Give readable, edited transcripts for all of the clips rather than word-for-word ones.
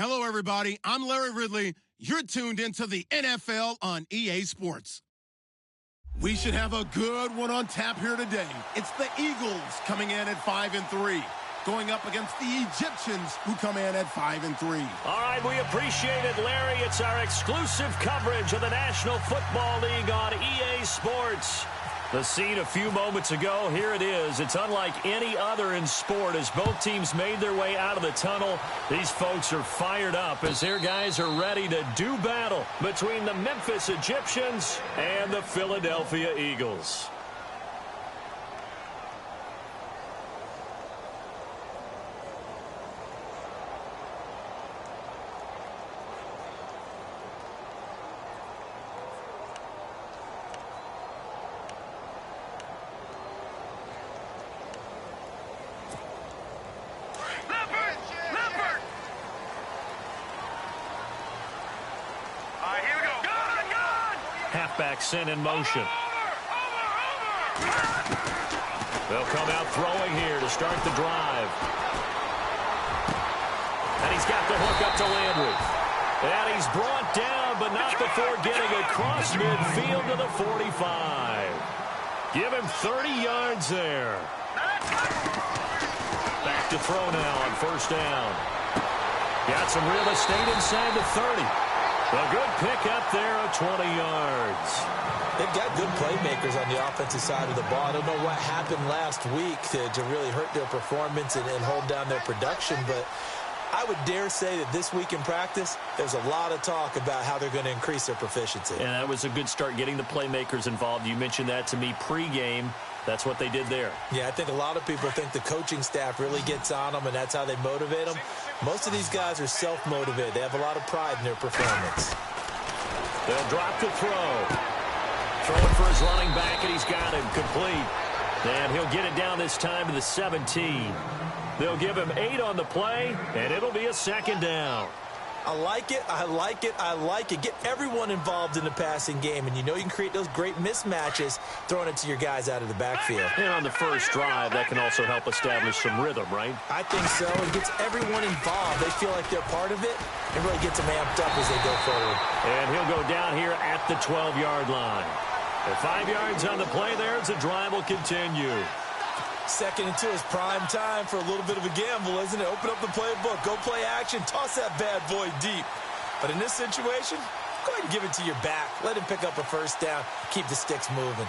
Hello, everybody. I'm Larry Ridley. You're tuned into the NFL on EA Sports. We should have a good one on tap here today. It's the Eagles coming in at 5-3, going up against the Egyptians who come in at 5-3. All right, we appreciate it, Larry. It's our exclusive coverage of the National Football League on EA Sports. The scene a few moments ago, here it is. It's unlike any other in sport as both teams made their way out of the tunnel. These folks are fired up as their guys are ready to do battle between the Memphis Egyptians and the Philadelphia Eagles. Halfback sent in motion. They'll come out throwing here to start the drive. And he's got the hook up to Landry. And he's brought down, but not before getting across midfield to the 45. Give him 30 yards there. Back to throw now on first down. Got some real estate inside the 30. A good pick up there of 20 yards. They've got good playmakers on the offensive side of the ball. I don't know what happened last week to really hurt their performance and hold down their production, but I would dare say that this week in practice, there's a lot of talk about how they're going to increase their proficiency. And that was a good start getting the playmakers involved. You mentioned that to me pregame. That's what they did there. Yeah, I think a lot of people think the coaching staff really gets on them, and that's how they motivate them. Most of these guys are self-motivated. They have a lot of pride in their performance. They'll drop the throw. Throwing for his running back, and he's got him complete. And he'll get it down this time to the 17. They'll give him 8 on the play, and it'll be a second down. I like it, I like it, I like it. Get everyone involved in the passing game, and you know you can create those great mismatches throwing it to your guys out of the backfield. And on the first drive, that can also help establish some rhythm, right? I think so. It gets everyone involved. They feel like they're part of it. It really gets them amped up as they go forward. And he'll go down here at the 12-yard line. And 5 yards on the play there as the drive will continue. 2nd and 2 is prime time for a little bit of a gamble, isn't it? Open up the playbook, go play action, toss that bad boy deep. But in this situation, go ahead and give it to your back. Let him pick up a first down, keep the sticks moving.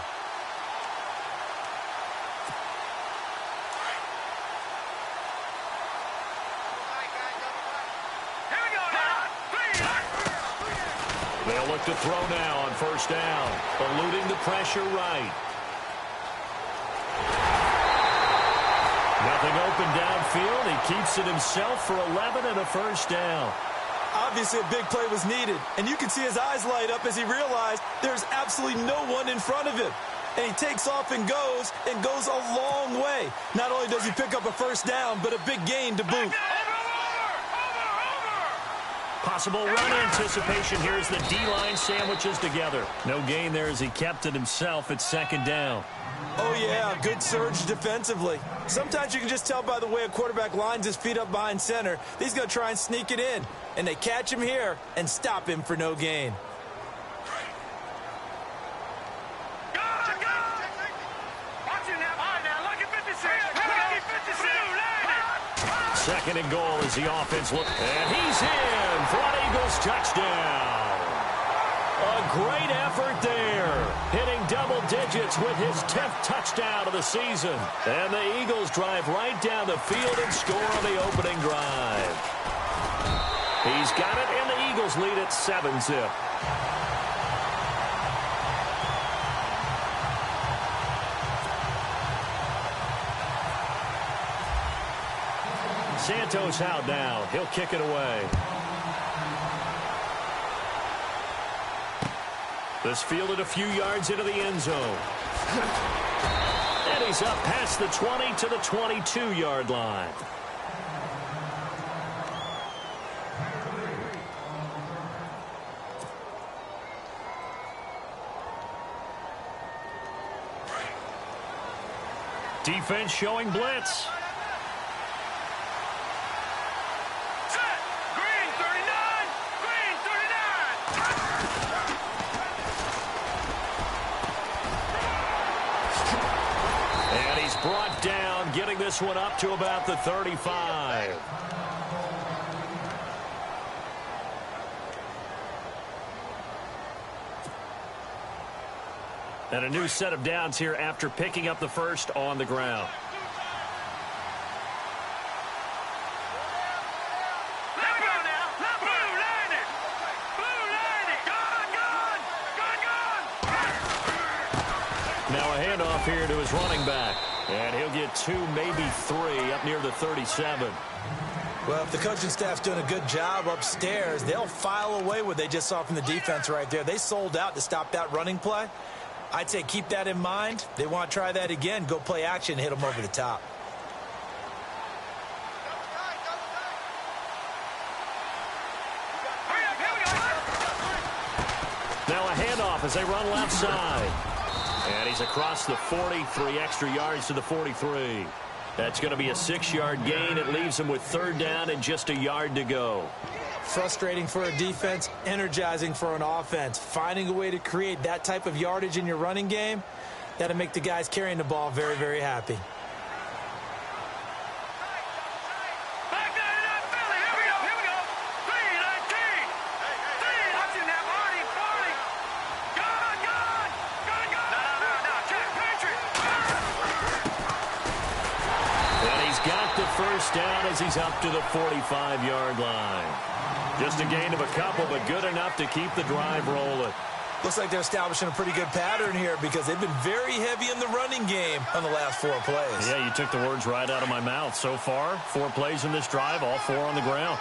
They'll look to throw now on first down, eluding the pressure right. Nothing open downfield. He keeps it himself for 11 and a first down. Obviously, a big play was needed, and you can see his eyes light up as he realized there's absolutely no one in front of him. And he takes off and goes a long way. Not only does he pick up a first down, but a big gain to boot. Possible run anticipation here as the D-line sandwiches together. No gain there as he kept it himself at second down. Oh, yeah, good surge defensively. Sometimes you can just tell by the way a quarterback lines his feet up behind center. He's going to try and sneak it in. And they catch him here and stop him for no gain. Second and goal as the offense looks. And he's in for an Eagles touchdown. A great effort there, hitting double digits with his 10th touchdown of the season. And the Eagles drive right down the field and score on the opening drive. He's got it, and the Eagles lead at 7-zip. Santos out now. He'll kick it away. This fielded a few yards into the end zone. And he's up past the 20 to the 22-yard line. Defense showing blitz. Set. Green 30. this one up to about the 35. And a new set of downs here after picking up the first on the ground. Now a handoff here to his running back. And he'll get 2, maybe 3 up near the 37. Well, if the coaching staff's doing a good job upstairs, they'll file away what they just saw from the defense right there. They sold out to stop that running play. I'd say keep that in mind. They want to try that again. Go play action, hit them over the top. Now a handoff as they run left side. And he's across the 40, 3 extra yards to the 43. That's going to be a 6-yard gain. It leaves him with 3rd down and just a yard to go. Frustrating for a defense, energizing for an offense. Finding a way to create that type of yardage in your running game, that'll make the guys carrying the ball very, very happy. First down as he's up to the 45-yard line. Just a gain of a couple, but good enough to keep the drive rolling. Looks like they're establishing a pretty good pattern here because they've been very heavy in the running game on the last 4 plays. Yeah, you took the words right out of my mouth. So far, 4 plays in this drive, all 4 on the ground.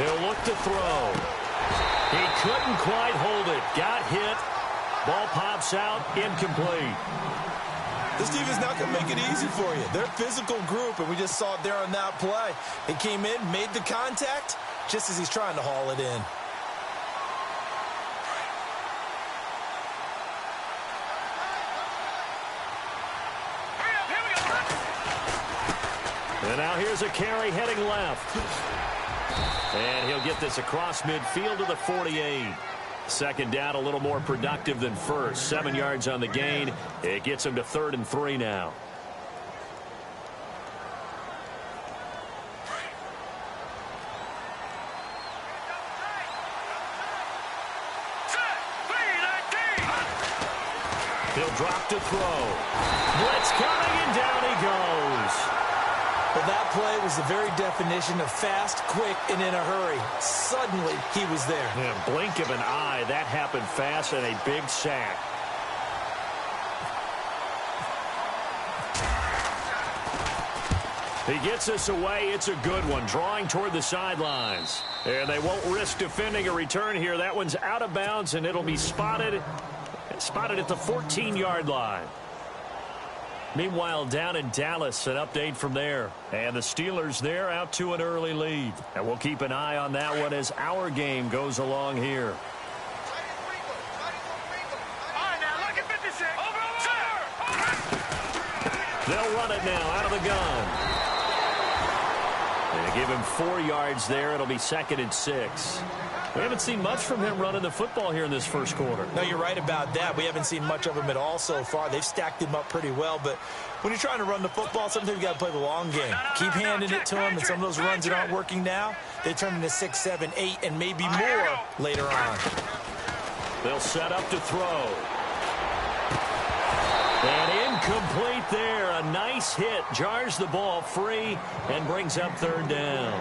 He'll look to throw. He couldn't quite hold it. Got hit. Ball pops out. Incomplete. This team is not going to make it easy for you. They're a physical group, and we just saw it there on that play. He came in, made the contact, just as he's trying to haul it in. And now here's a carry heading left. And he'll get this across midfield to the 48. 2nd down, a little more productive than first. 7 yards on the gain. It gets him to 3rd and 3 now. He'll drop to throw. Blitz coming, and down he goes. Well, that play was the very definition of fast, quick, and in a hurry. Suddenly, he was there. Yeah, blink of an eye. That happened fast and a big sack. He gets us away. It's a good one. Drawing toward the sidelines. And they won't risk defending a return here. That one's out of bounds, and it'll be spotted at the 14-yard line. Meanwhile, down in Dallas, an update from there. And the Steelers there out to an early lead. And we'll keep an eye on that one as our game goes along here. They'll run it now out of the gun. And they give him 4 yards there. It'll be 2nd and 6. We haven't seen much from him running the football here in this first quarter. No, you're right about that. We haven't seen much of him at all so far. They've stacked him up pretty well, but when you're trying to run the football, sometimes you got to play the long game. Keep handing it to him, and some of those runs that aren't working now, they turn into 6, 7, 8, and maybe more later on. They'll set up to throw. And incomplete there. A nice hit. Jars the ball free and brings up 3rd down.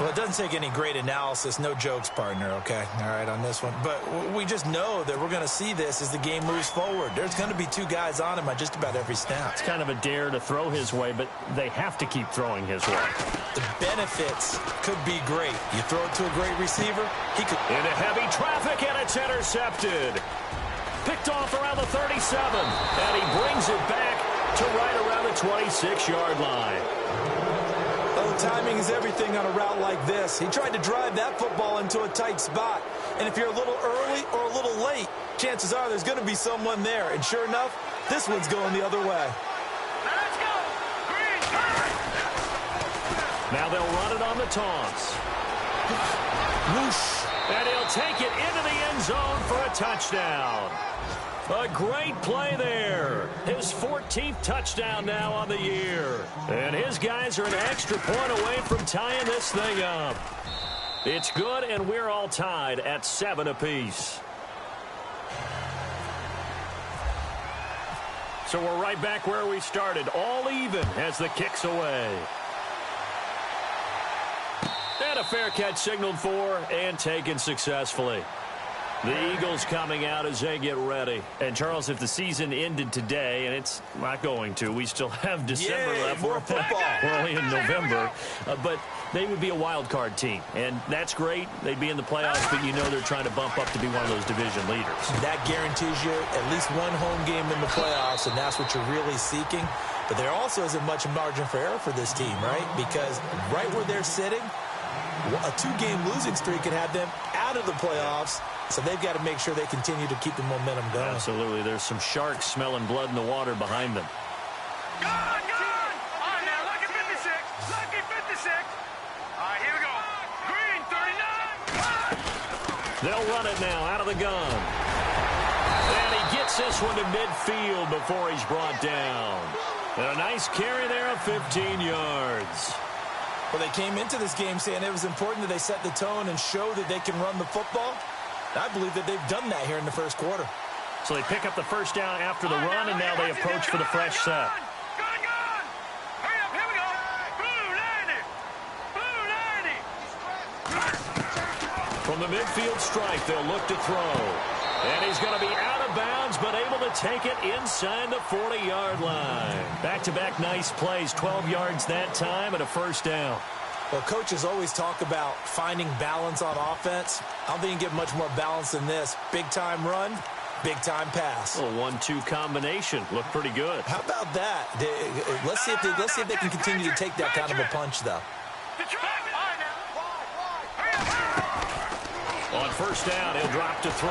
Well, it doesn't take any great analysis. No jokes, partner, okay? All right, on this one. But we just know that we're going to see this as the game moves forward. There's going to be 2 guys on him on just about every snap. It's kind of a dare to throw his way, but they have to keep throwing his way. The benefits could be great. You throw it to a great receiver, he could... Into heavy traffic, and it's intercepted. Picked off around the 37, and he brings it back to right around the 26-yard line. Oh, timing is everything on a route like this. He tried to drive that football into a tight spot. And if you're a little early or a little late, chances are there's going to be someone there. And sure enough, This one's going the other way. Let's go. Green. Now they'll run it on the toss. Whoosh. And he'll take it into the end zone for a touchdown. A great play there. His 14th touchdown now on the year. And his guys are an extra point away from tying this thing up. It's good, and we're all tied at 7 apiece. So we're right back where we started, all even as the kick's away. And a fair catch signaled for and taken successfully. The Eagles coming out as they get ready. And, Charles, if the season ended today, and it's not going to, we still have December left. More football. We're only in November. But they would be a wild card team. And that's great. They'd be in the playoffs, but you know they're trying to bump up to be one of those division leaders. That guarantees you at least one home game in the playoffs, and that's what you're really seeking. But there also isn't much margin for error for this team, right? Because right where they're sitting, a 2-game losing streak could have them out of the playoffs. So they've got to make sure they continue to keep the momentum going. Absolutely. There's some sharks smelling blood in the water behind them. Gone. All right, now, lucky 56. Lucky 56. All right, here we go. Green, 39. They'll run it now out of the gun. And he gets this one to midfield before he's brought down. And a nice carry there of 15 yards. Well, they came into this game saying it was important that they set the tone and show that they can run the football. I believe that they've done that here in the first quarter. So they pick up the first down after the run, and now they approach for the fresh set. Gone. Hurry up, here we go. Blue 90. From the midfield strike, they'll look to throw. And he's going to be out of bounds, but able to take it inside the 40-yard line. Back-to-back nice plays, 12 yards that time, and a first down. Well, coaches always talk about finding balance on offense. I don't think you can get much more balance than this. Big-time run, big-time pass. A 1-2 combination. Looked pretty good. How about that? Let's see if they can continue to take that kind of a punch, though. On first down, he'll drop to throw.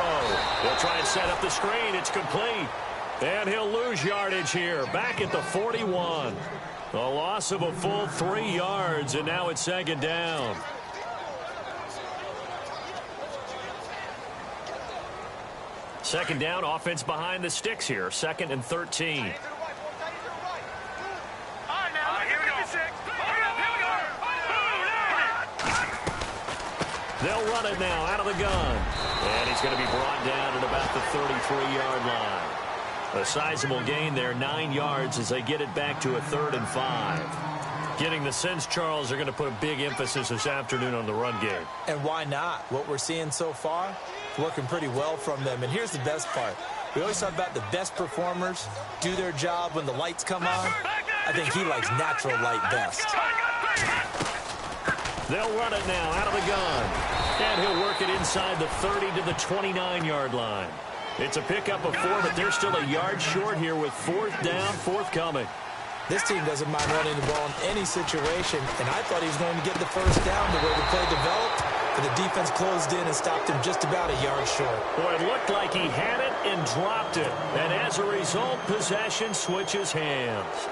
He'll try and set up the screen. It's complete. And he'll lose yardage here. Back at the 41. A loss of a full 3 yards, and now it's second down. Second down, offense behind the sticks here. 2nd and 13. They'll run it now out of the gun. And he's going to be brought down at about the 33-yard line. A sizable gain there, 9 yards as they get it back to a 3rd and 5. Getting the sense, Charles, they're going to put a big emphasis this afternoon on the run game. And why not? What we're seeing so far, working pretty well from them. And here's the best part. We always talk about the best performers do their job when the lights come on. I think he likes natural light best. They'll run it now out of the gun. And he'll work it inside the 30 to the 29-yard line. It's a pickup of 4, but they're still a yard short here with 4th down, forthcoming. This team doesn't mind running the ball in any situation, and I thought he was going to get the first down the way the play developed, but the defense closed in and stopped him just about a yard short. Boy, it looked like he had it and dropped it, and as a result, possession switches hands.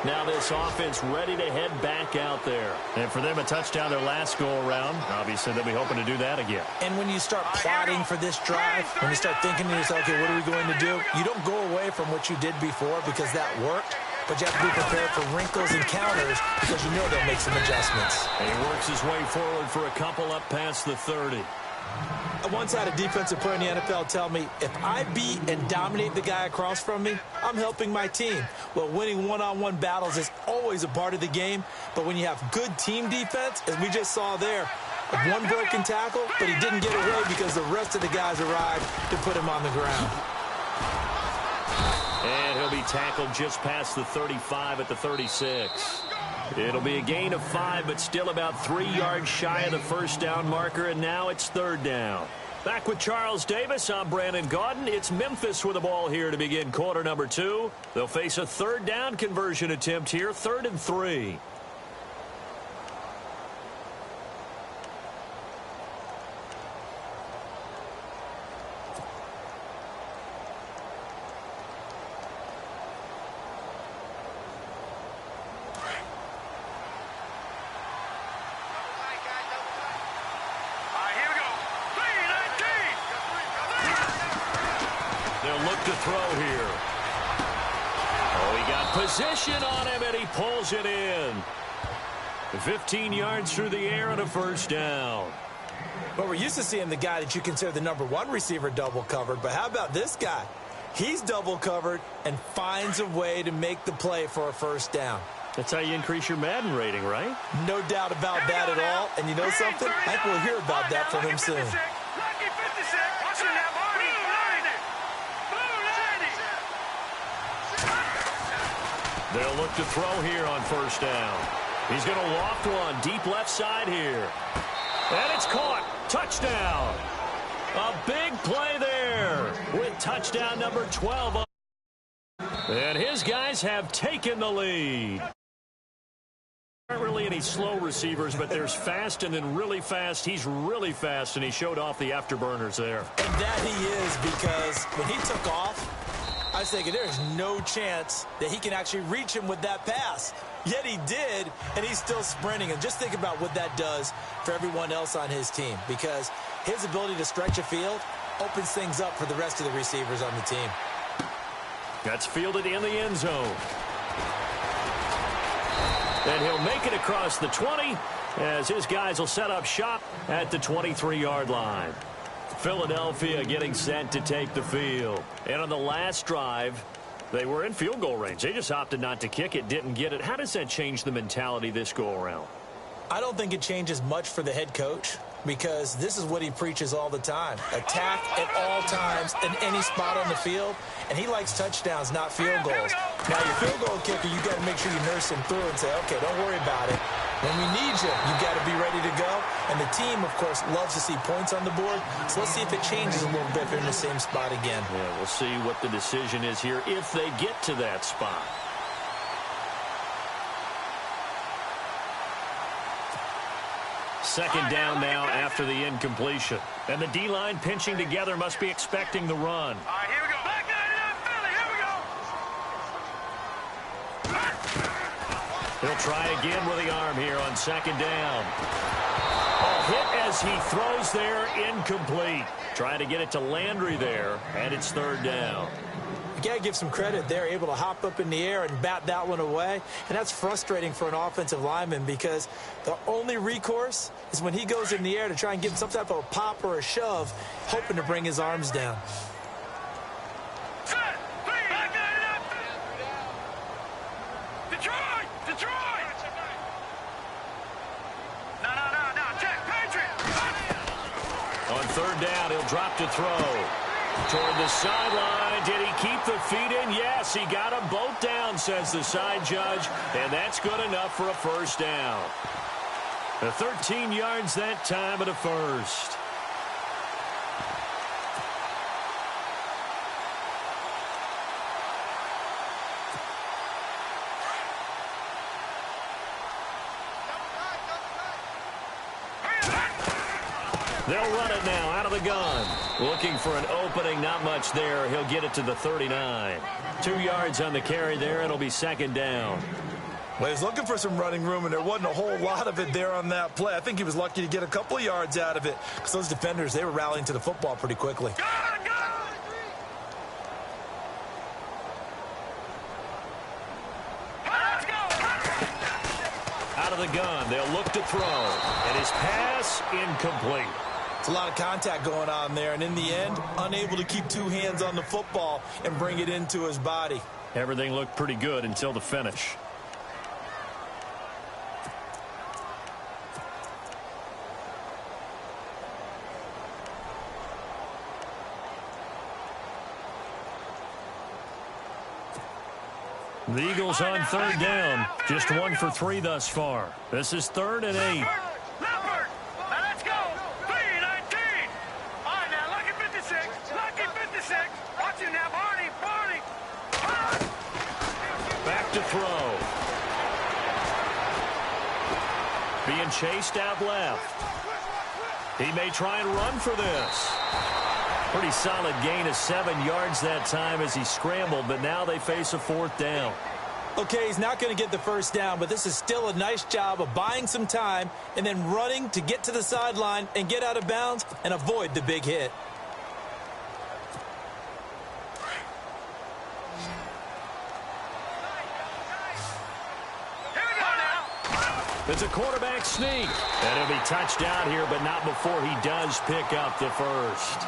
Now this offense ready to head back out there. And for them, a touchdown their last go-around. Obviously, they'll be hoping to do that again. And when you start plotting for this drive, when you start thinking to yourself, okay, what are we going to do? You don't go away from what you did before because that worked. But you have to be prepared for wrinkles and counters because you know they'll make some adjustments. And he works his way forward for a couple up past the 30. I once had a defensive player in the NFL tell me, if I beat and dominate the guy across from me, I'm helping my team. Well, winning one-on-one battles is always a part of the game, but when you have good team defense, as we just saw there, one broken tackle, but he didn't get away because the rest of the guys arrived to put him on the ground. And he'll be tackled just past the 35 at the 36. It'll be a gain of 5, but still about 3 yards shy of the first down marker, and now it's 3rd down. Back with Charles Davis, I'm Brandon Gaudin. It's Memphis with the ball here to begin quarter number 2. They'll face a 3rd down conversion attempt here, 3rd and 3. throw here. Oh, he got position on him, and he pulls it in. 15 yards through the air and a first down. Well, we're used to seeing the guy that you consider the #1 receiver double covered, but how about this guy? He's double covered and finds a way to make the play for a first down. That's how you increase your Madden rating, right? No doubt about that at all. And you know something? I think we'll hear about that from him soon. They'll look to throw here on first down. He's going to loft one deep left side here. And it's caught. Touchdown. A big play there with touchdown number 12. And his guys have taken the lead. There aren't really any slow receivers, but there's fast and then really fast. He's really fast, and he showed off the afterburners there. And that he is, because when he took off, I was thinking there's no chance that he can actually reach him with that pass. Yet he did, and he's still sprinting. And just think about what that does for everyone else on his team, because his ability to stretch a field opens things up for the rest of the receivers on the team. That's fielded in the end zone. And he'll make it across the 20 as his guys will set up shop at the 23-yard line. Philadelphia getting set to take the field. And on the last drive, they were in field goal range. They just opted not to kick it, didn't get it. How does that change the mentality this go-around? I don't think it changes much for the head coach, because this is what he preaches all the time. Attack at all times in any spot on the field, and he likes touchdowns, not field goals. Now, your field goal kicker, you got to make sure you nurse him through and say, okay, don't worry about it. When we need you, you got to be ready to go. And the team, of course, loves to see points on the board. So let's see if it changes a little bit if they're in the same spot again. Yeah, we'll see what the decision is here if they get to that spot. Second down now after the incompletion. And the D-line pinching together must be expecting the run. All right, here we go. Back Philly, here we go. He'll try again with the arm here on second down. A hit as he throws there, incomplete. Trying to get it to Landry there, and it's third down. You got to give some credit. They're able to hop up in the air and bat that one away. And that's frustrating for an offensive lineman, because the only recourse is when he goes in the air to try and get some type of a pop or a shove, hoping to bring his arms down. On third down, he'll drop to throw. Toward the sideline. Did he keep the feet in? Yes, he got them both down, says the side judge. And that's good enough for a first down. The 13 yards that time at a first. They'll run it now out of the gun. Looking for an opening, not much there. He'll get it to the 39. 2 yards on the carry there. It'll be second down. Well, he was looking for some running room, and there wasn't a whole lot of it there on that play. I think he was lucky to get a couple of yards out of it, because those defenders, they were rallying to the football pretty quickly. Out of the gun, they'll look to throw. And his pass, incomplete. It's a lot of contact going on there, and in the end, unable to keep two hands on the football and bring it into his body. Everything looked pretty good until the finish. The Eagles on third down. Just 1 for 3 thus far. This is 3rd and 8. Let's go. 3-19. All right, now, lucky 56. Lucky 56. Watch it now, Barney. Barney. Back to throw. Being chased out left. He may try and run for this. Pretty solid gain of 7 yards that time as he scrambled, but now they face a 4th down. Okay, he's not going to get the first down, but this is still a nice job of buying some time and then running to get to the sideline and get out of bounds and avoid the big hit. It's a quarterback sneak. And he'll be touched out here, but not before he does pick up the first.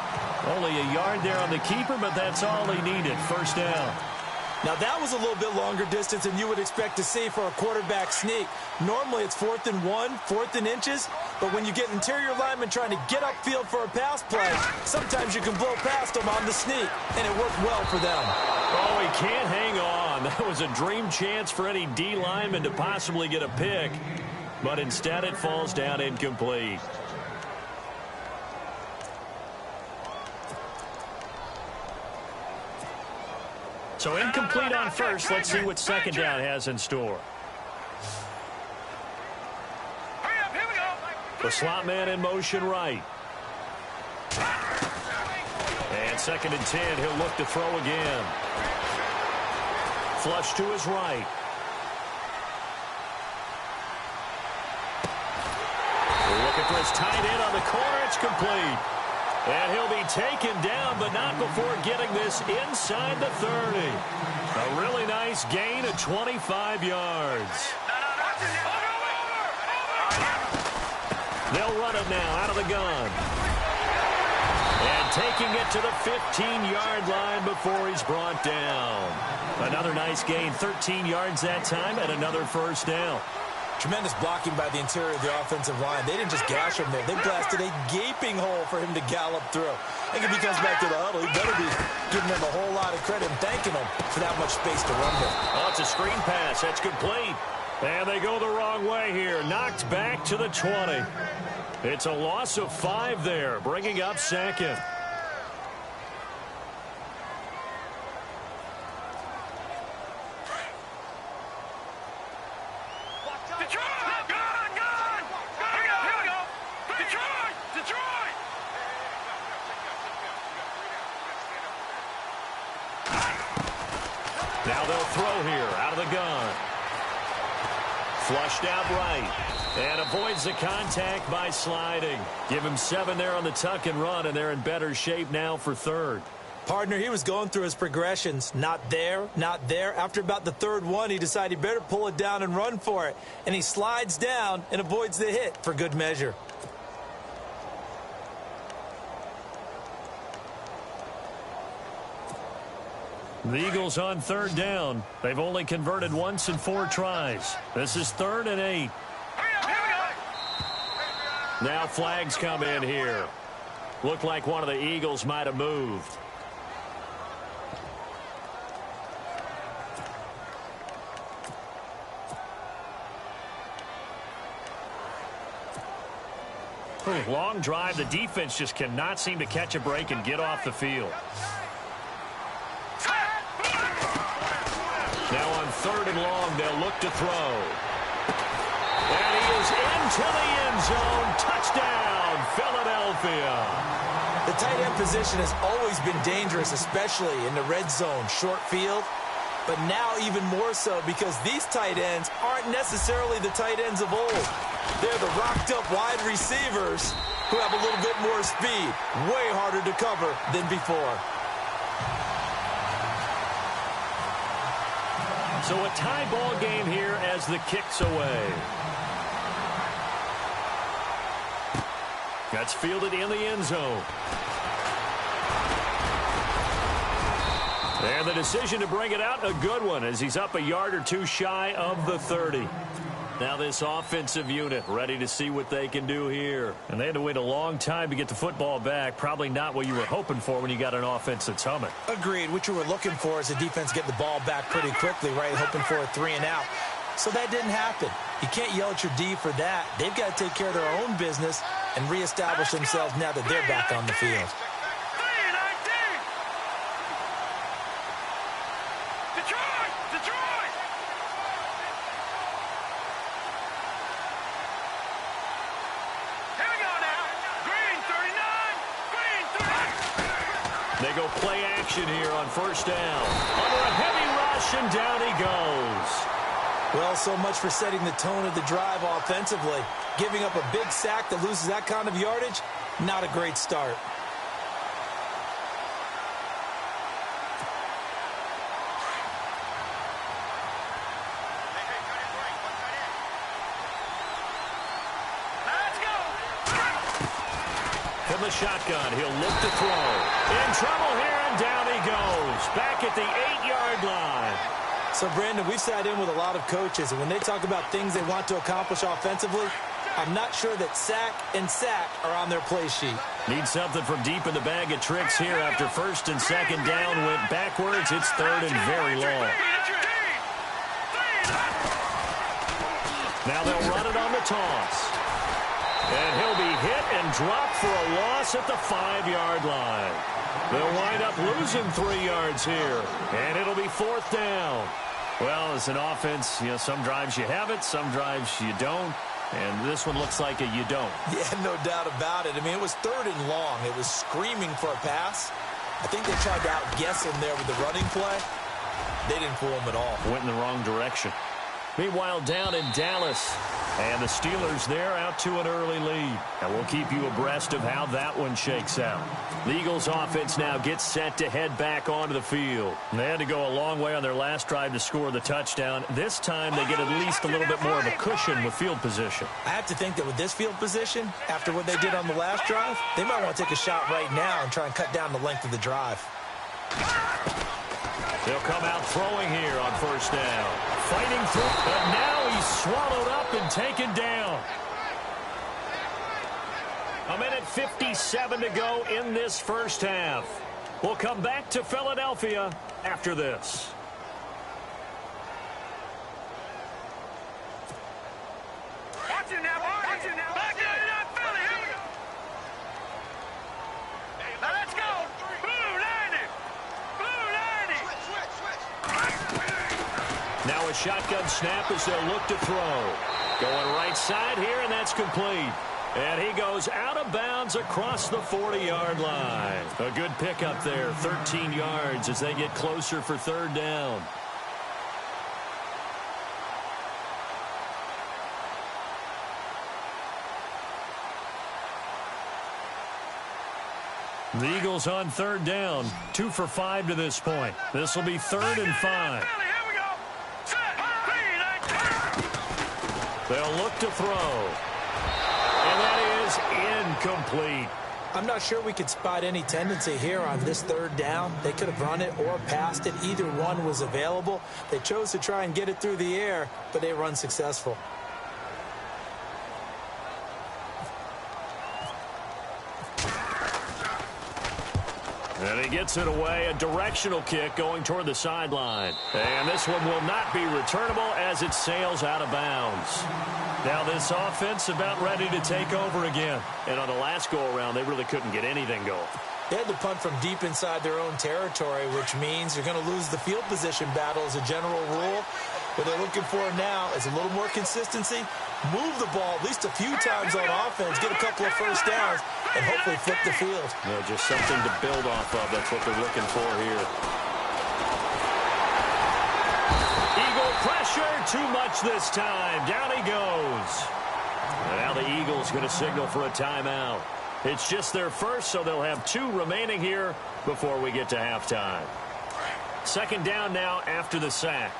Only a yard there on the keeper, but that's all he needed. First down. Now, that was a little bit longer distance than you would expect to see for a quarterback sneak. Normally, it's 4th and 1, 4th and inches. But when you get interior linemen trying to get upfield for a pass play, sometimes you can blow past them on the sneak, and it worked well for them. Oh, he can't hang on. That was a dream chance for any D lineman to possibly get a pick. But instead, it falls down incomplete. So incomplete on first. Let's see what second down has in store. The slot man in motion right. And 2nd and 10. He'll look to throw again. Flush to his right. Looking for his tight end on the corner. It's complete. And he'll be taken down, but not before getting this inside the 30. A really nice gain of 25 yards. They'll run it now out of the gun. And taking it to the 15-yard line before he's brought down. Another nice gain, 13 yards that time, and another first down. Tremendous blocking by the interior of the offensive line. They didn't just gash him there. They blasted a gaping hole for him to gallop through. I think if he comes back to the huddle, he better be giving them a whole lot of credit and thanking them for that much space to run with. Oh, it's a screen pass. That's complete. And they go the wrong way here. Knocked back to the 20. It's a loss of 5 there, bringing up second. Now they'll throw here out of the gun. Flushed out right. And avoids the contact by sliding. Give him 7 there on the tuck and run, and they're in better shape now for third. Partner, he was going through his progressions. Not there, not there. After about the 3rd one, he decided he better pull it down and run for it. And he slides down and avoids the hit for good measure. The Eagles on 3rd down. They've only converted once in 4 tries. This is 3rd and 8. Now flags come in here. Looked like one of the Eagles might have moved. Long drive. The defense just cannot seem to catch a break and get off the field. Now on 3rd and long, they'll look to throw. And he is into the end zone. Touchdown, Philadelphia. The tight end position has always been dangerous, especially in the red zone, short field. But now even more so because these tight ends aren't necessarily the tight ends of old. They're the rocked-up wide receivers who have a little bit more speed. Way harder to cover than before. So a tie ball game here as the kick's away. That's fielded in the end zone. And the decision to bring it out, a good one, as he's up a yard or 2 shy of the 30. Now this offensive unit ready to see what they can do here. And they had to wait a long time to get the football back. Probably not what you were hoping for when you got an offense that's humming. Agreed. What you were looking for is the defense get the ball back pretty quickly, right? Hoping for a 3 and out. So that didn't happen. You can't yell at your D for that. They've got to take care of their own business and reestablish themselves now that they're back on the field. They go play action here on 1st down. Under a heavy rush, and down he goes. Well, so much for setting the tone of the drive offensively. Giving up a big sack that loses that kind of yardage, not a great start. from the shotgun. He'll look to throw. In trouble here, and down he goes. Back at the 8-yard line. So, Brandon, we've sat in with a lot of coaches, and when they talk about things they want to accomplish offensively, I'm not sure that sack and sack are on their play sheet. Need something from deep in the bag of tricks here after first and second down went backwards. It's third and very long. Now they'll run it on the toss. And he'll be hit and dropped for a loss at the 5-yard line. They'll wind up losing 3 yards here. And it'll be fourth down. Well, as an offense, some drives you have it, some drives you don't. And this one looks like you don't. Yeah, no doubt about it. I mean, it was third and long. It was screaming for a pass. I think they tried to outguess him there with the running play. They didn't fool him at all. Went in the wrong direction. Meanwhile, down in Dallas, and the Steelers there out to an early lead. And we'll keep you abreast of how that one shakes out. The Eagles offense now gets set to head back onto the field. They had to go a long way on their last drive to score the touchdown. This time they get at least a little bit more of a cushion with field position. I have to think that with this field position, after what they did on the last drive, they might want to take a shot right now and try and cut down the length of the drive. They'll come out throwing here on first down. Fighting through, but now he's swallowed up and taken down. 1:57 to go in this first half. We'll come back to Philadelphia after this. Watch it now, watch it now. Back in Philly, here we go. Now let's go. Blue 90. Blue 90. Now a shotgun snap as they'll look to throw. Going right side here, and that's complete. And he goes out of bounds across the 40-yard line. A good pickup there, 13 yards as they get closer for third down. The Eagles on third down, 2 for 5 to this point. This will be third and 5. They'll look to throw. And that is incomplete. I'm not sure we could spot any tendency here on this third down. They could have run it or passed it. Either one was available. They chose to try and get it through the air, but they were unsuccessful. And he gets it away, a directional kick going toward the sideline. And this one will not be returnable as it sails out of bounds. Now this offense about ready to take over again. And on the last go-around, they really couldn't get anything going. They had to punt from deep inside their own territory, which means you're going to lose the field position battle as a general rule. What they're looking for now is a little more consistency, move the ball at least a few times on offense, get a couple of first downs, and hopefully flip the field. Yeah, just something to build off of. That's what they're looking for here. Eagle pressure, too much this time. Down he goes. And now the Eagles going to signal for a timeout. It's just their first, so they'll have 2 remaining here before we get to halftime. Second down now after the sack.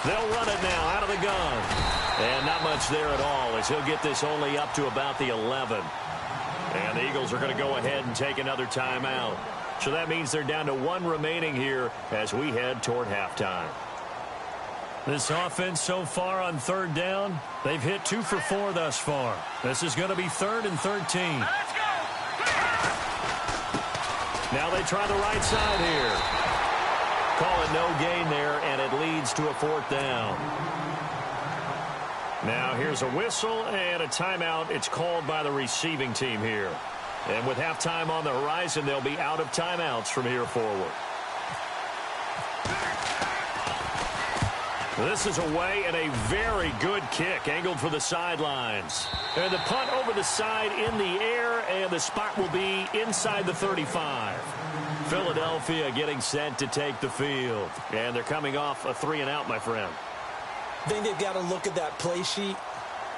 They'll run it now out of the gun. And not much there at all as he'll get this only up to about the 11. And the Eagles are going to go ahead and take another timeout. So that means they're down to 1 remaining here as we head toward halftime. This offense so far on third down, they've hit 2 for 4 thus far. This is going to be third and 13. Now they try the right side here. Call it no gain there, and it leads to a fourth down. Now here's a whistle and a timeout. It's called by the receiving team here. And with halftime on the horizon, they'll be out of timeouts from here forward. This is away and a very good kick angled for the sidelines. And the punt over the side in the air, and the spot will be inside the 35. Philadelphia getting set to take the field. And they're coming off a 3-and-out, my friend. I think they've got to look at that play sheet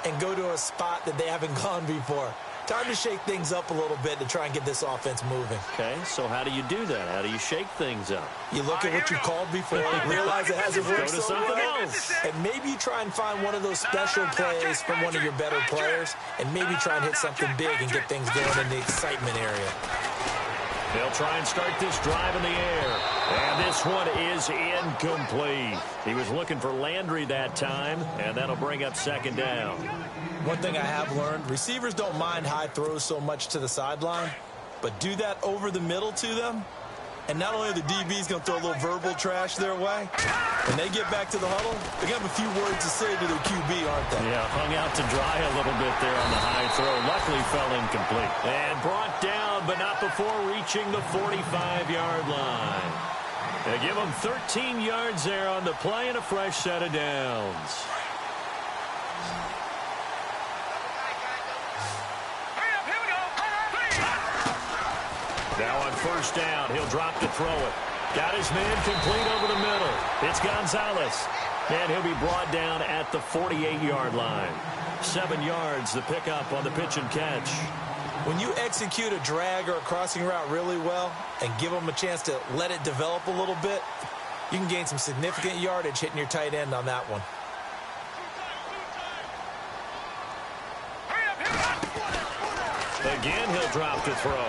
and go to a spot that they haven't gone before. Time to shake things up a little bit to try and get this offense moving. Okay, so how do you do that? How do you shake things up? You look at what you called before, realize it hasn't worked Go to so something well, else. and maybe you try and find one of those special plays from one of your better players, and maybe try and hit something big and get things going in the excitement area. They'll try and start this drive in the air. And this one is incomplete. He was looking for Landry that time, and that'll bring up second down. One thing I have learned, receivers don't mind high throws so much to the sideline, but do that over the middle to them, and not only are the DBs going to throw a little verbal trash their way, when they get back to the huddle, they're going to have a few words to say to their QB, aren't they? Yeah, hung out to dry a little bit there on the high throw. Luckily fell incomplete. And brought down, but not before reaching the 45-yard line. They give them 13 yards there on the play and a fresh set of downs. Now on first down, he'll drop to throw it. Got his man complete over the middle. It's Gonzalez. And he'll be brought down at the 48-yard line. 7 yards, the pickup on the pitch and catch. When you execute a drag or a crossing route really well and give them a chance to let it develop a little bit, you can gain some significant yardage hitting your tight end on that one. Again, he'll drop to throw.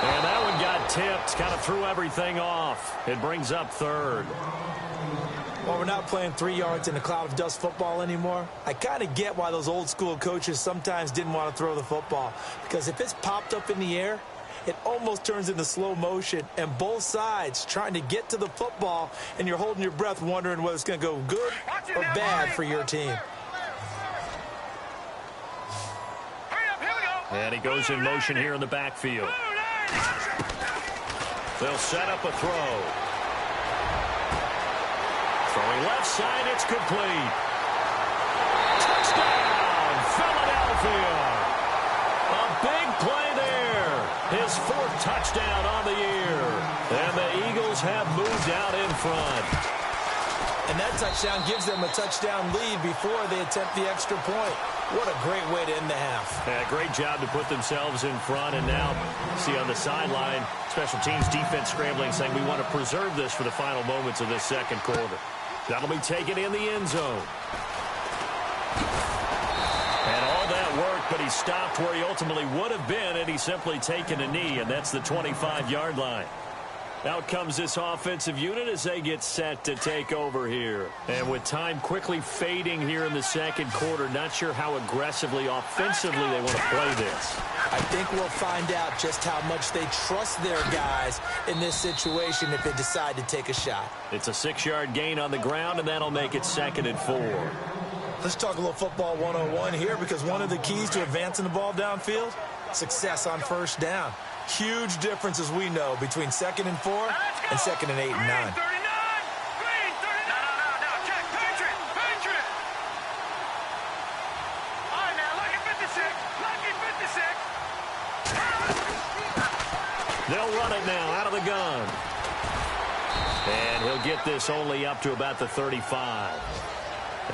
And that one got tipped, kind of threw everything off. It brings up third. While we're not playing 3 yards in a cloud of dust football anymore, I kind of get why those old school coaches sometimes didn't want to throw the football. Because if it's popped up in the air, it almost turns into slow motion, and both sides trying to get to the football, and you're holding your breath wondering whether it's going to go good or bad for your team. And he goes in motion here in the backfield. They'll set up a throw. Throwing left side, it's complete. Touchdown, Philadelphia. A big play there. His 4th touchdown on the year. And the Eagles have moved out in front. And that touchdown gives them a touchdown lead before they attempt the extra point. What a great way to end the half. Yeah, great job to put themselves in front. And now, see on the sideline, special teams defense scrambling, saying we want to preserve this for the final moments of this second quarter. That'll be taken in the end zone. And all that work, but he stopped where he ultimately would have been, and he's simply taken a knee, and that's the 25-yard line. Out comes this offensive unit as they get set to take over here. And with time quickly fading here in the second quarter, not sure how aggressively, offensively they want to play this. I think we'll find out just how much they trust their guys in this situation if they decide to take a shot. It's a 6-yard gain on the ground, and that'll make it 2nd and 4. Let's talk a little football 101 here, because one of the keys to advancing the ball downfield, success on first down. Huge difference, as we know, between 2nd and 4 and 2nd and 8 and 9. They'll run it now out of the gun. And he'll get this only up to about the 35.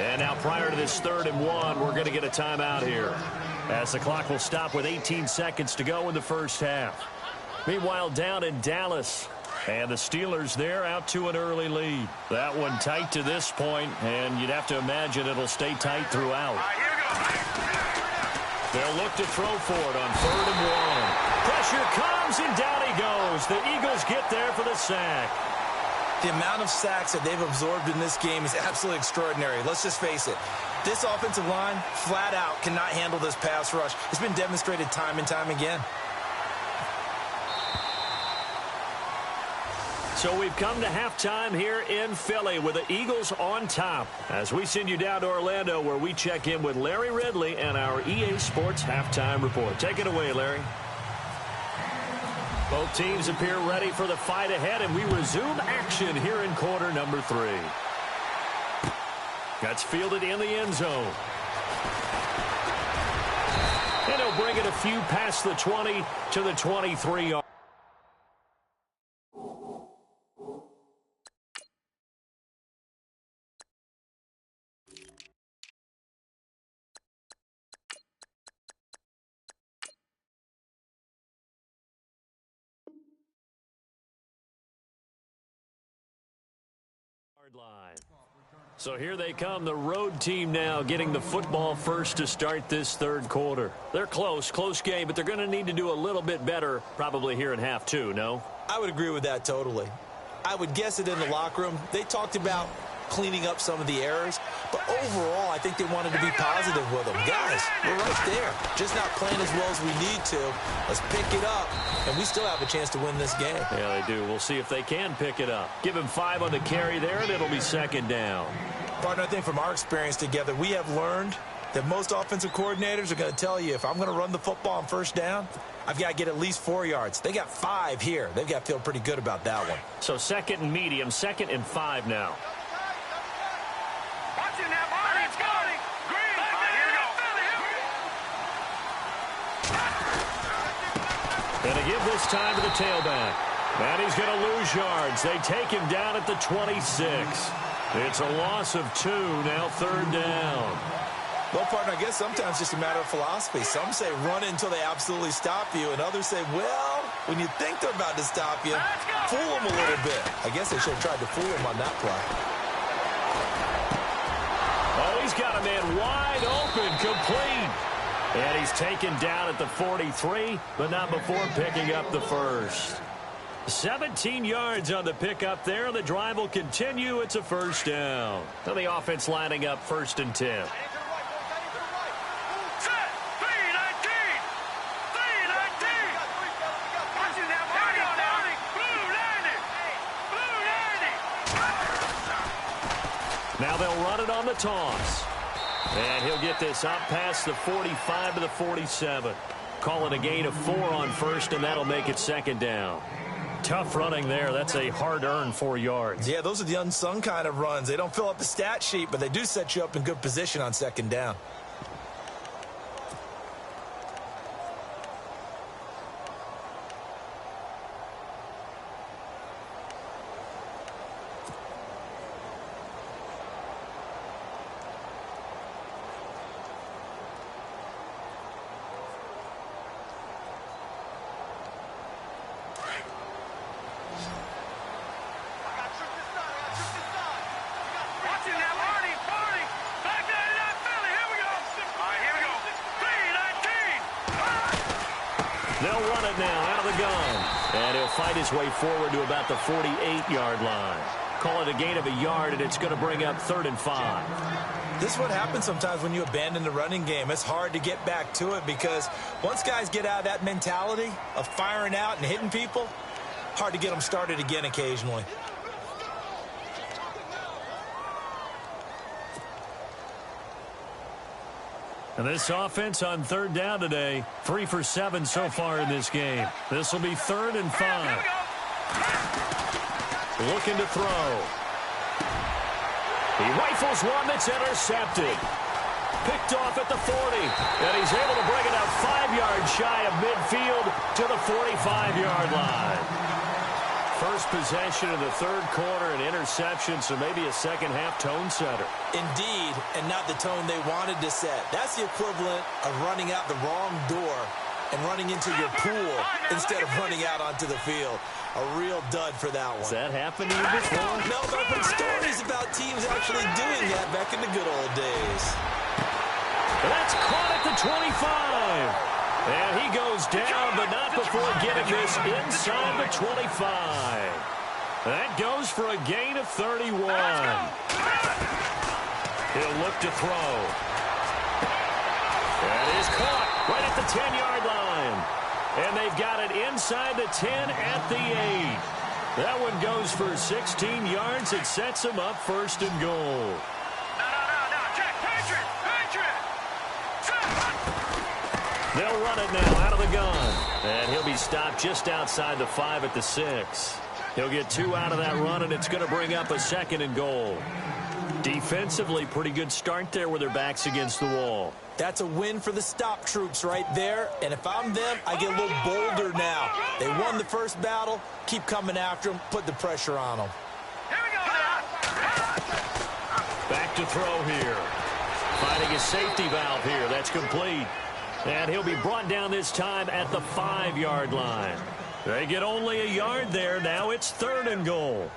And now prior to this 3rd and 1, we're going to get a timeout here, as the clock will stop with 18 seconds to go in the first half. Meanwhile, down in Dallas, and the Steelers there out to an early lead. That one tight to this point, and you'd have to imagine it'll stay tight throughout. They'll look to throw for it on 3rd and 1. Pressure comes, and down he goes. The Eagles get there for the sack. The amount of sacks that they've absorbed in this game is absolutely extraordinary. Let's just face it. This offensive line, flat out, cannot handle this pass rush. It's been demonstrated time and time again. So we've come to halftime here in Philly with the Eagles on top, as we send you down to Orlando, where we check in with Larry Ridley and our EA Sports Halftime Report. Take it away, Larry. Both teams appear ready for the fight ahead, and we resume action here in quarter number 3. That's fielded in the end zone. And he'll bring it a few past the 20 to the 23-yard. So here they come, the road team now getting the football first to start this third quarter. They're close game, but they're going to need to do a little bit better probably here in half two, no? I would agree with that totally. I would guess it in the locker room. They talked about cleaning up some of the errors, but overall I think they wanted to be positive with them. Guys, we're right there, just not playing as well as we need to. Let's pick it up, and we still have a chance to win this game. Yeah, they do. We'll see if they can pick it up. Give him 5 on the carry there, and it'll be second down. Partner, I think from our experience together, we have learned that most offensive coordinators are going to tell you, if I'm going to run the football on first down, I've got to get at least 4 yards. They got 5 here. They've got to feel pretty good about that one. So second and medium, 2nd and 5 now. Watch it now, Barney. Let's go. Green. All right, here we go. And to give this time to the tailback. And he's going to lose yards. They take him down at the 26. It's a loss of 2, now 3rd down. Well, partner, I guess sometimes it's just a matter of philosophy. Some say run until they absolutely stop you, and others say, well, when you think they're about to stop you, fool them a little bit. I guess they should have tried to fool them on that play. Oh, he's got a man wide open, complete. And he's taken down at the 43, but not before picking up the first. 17 yards on the pickup there. The drive will continue. It's a first down. Now the offense lining up 1st and 10. Now they'll run it on the toss. And he'll get this up past the 45 to the 47. Call it a gain of 4 on first, and that'll make it 2nd down. Tough running there. That's a hard-earned 4 yards. Yeah, those are the unsung kind of runs. They don't fill up the stat sheet, but they do set you up in good position on 2nd down. They'll run it now out of the gun. And he'll fight his way forward to about the 48-yard line. Call it a gain of 1 yard, and it's going to bring up 3rd and 5. This is what happens sometimes when you abandon the running game. It's hard to get back to it because once guys get out of that mentality of firing out and hitting people, hard to get them started again occasionally. And this offense on 3rd down today, 3 for 7 so far in this game. This will be 3rd and 5. Looking to throw. He rifles one that's intercepted. Picked off at the 40. And he's able to bring it up 5 yards shy of midfield to the 45-yard line. First possession of the 3rd quarter, an interception, so maybe a second-half tone setter. Indeed, and not the tone they wanted to set. That's the equivalent of running out the wrong door and running into your pool instead of running out onto the field. A real dud for that one. Has that happened to you before? No, but I've heard stories about teams actually doing that back in the good old days. That's caught at the 25. And he goes down, but not before getting this inside the 25. That goes for a gain of 31. He'll look to throw. That is caught right at the 10-yard line. And they've got it inside the 10 at the 8. That one goes for 16 yards. It sets him up 1st and goal. They'll run it now out of the gun. And he'll be stopped just outside the 5 at the 6. He'll get 2 out of that run, and it's going to bring up a 2nd and goal. Defensively, pretty good start there with their backs against the wall. That's a win for the stop troops right there. And if I'm them, I get a little bolder now. They won the first battle. Keep coming after them. Put the pressure on them. Back to throw here. Finding a safety valve here. That's complete. And he'll be brought down this time at the 5-yard line. They get only 1 yard there. Now it's 3rd and goal.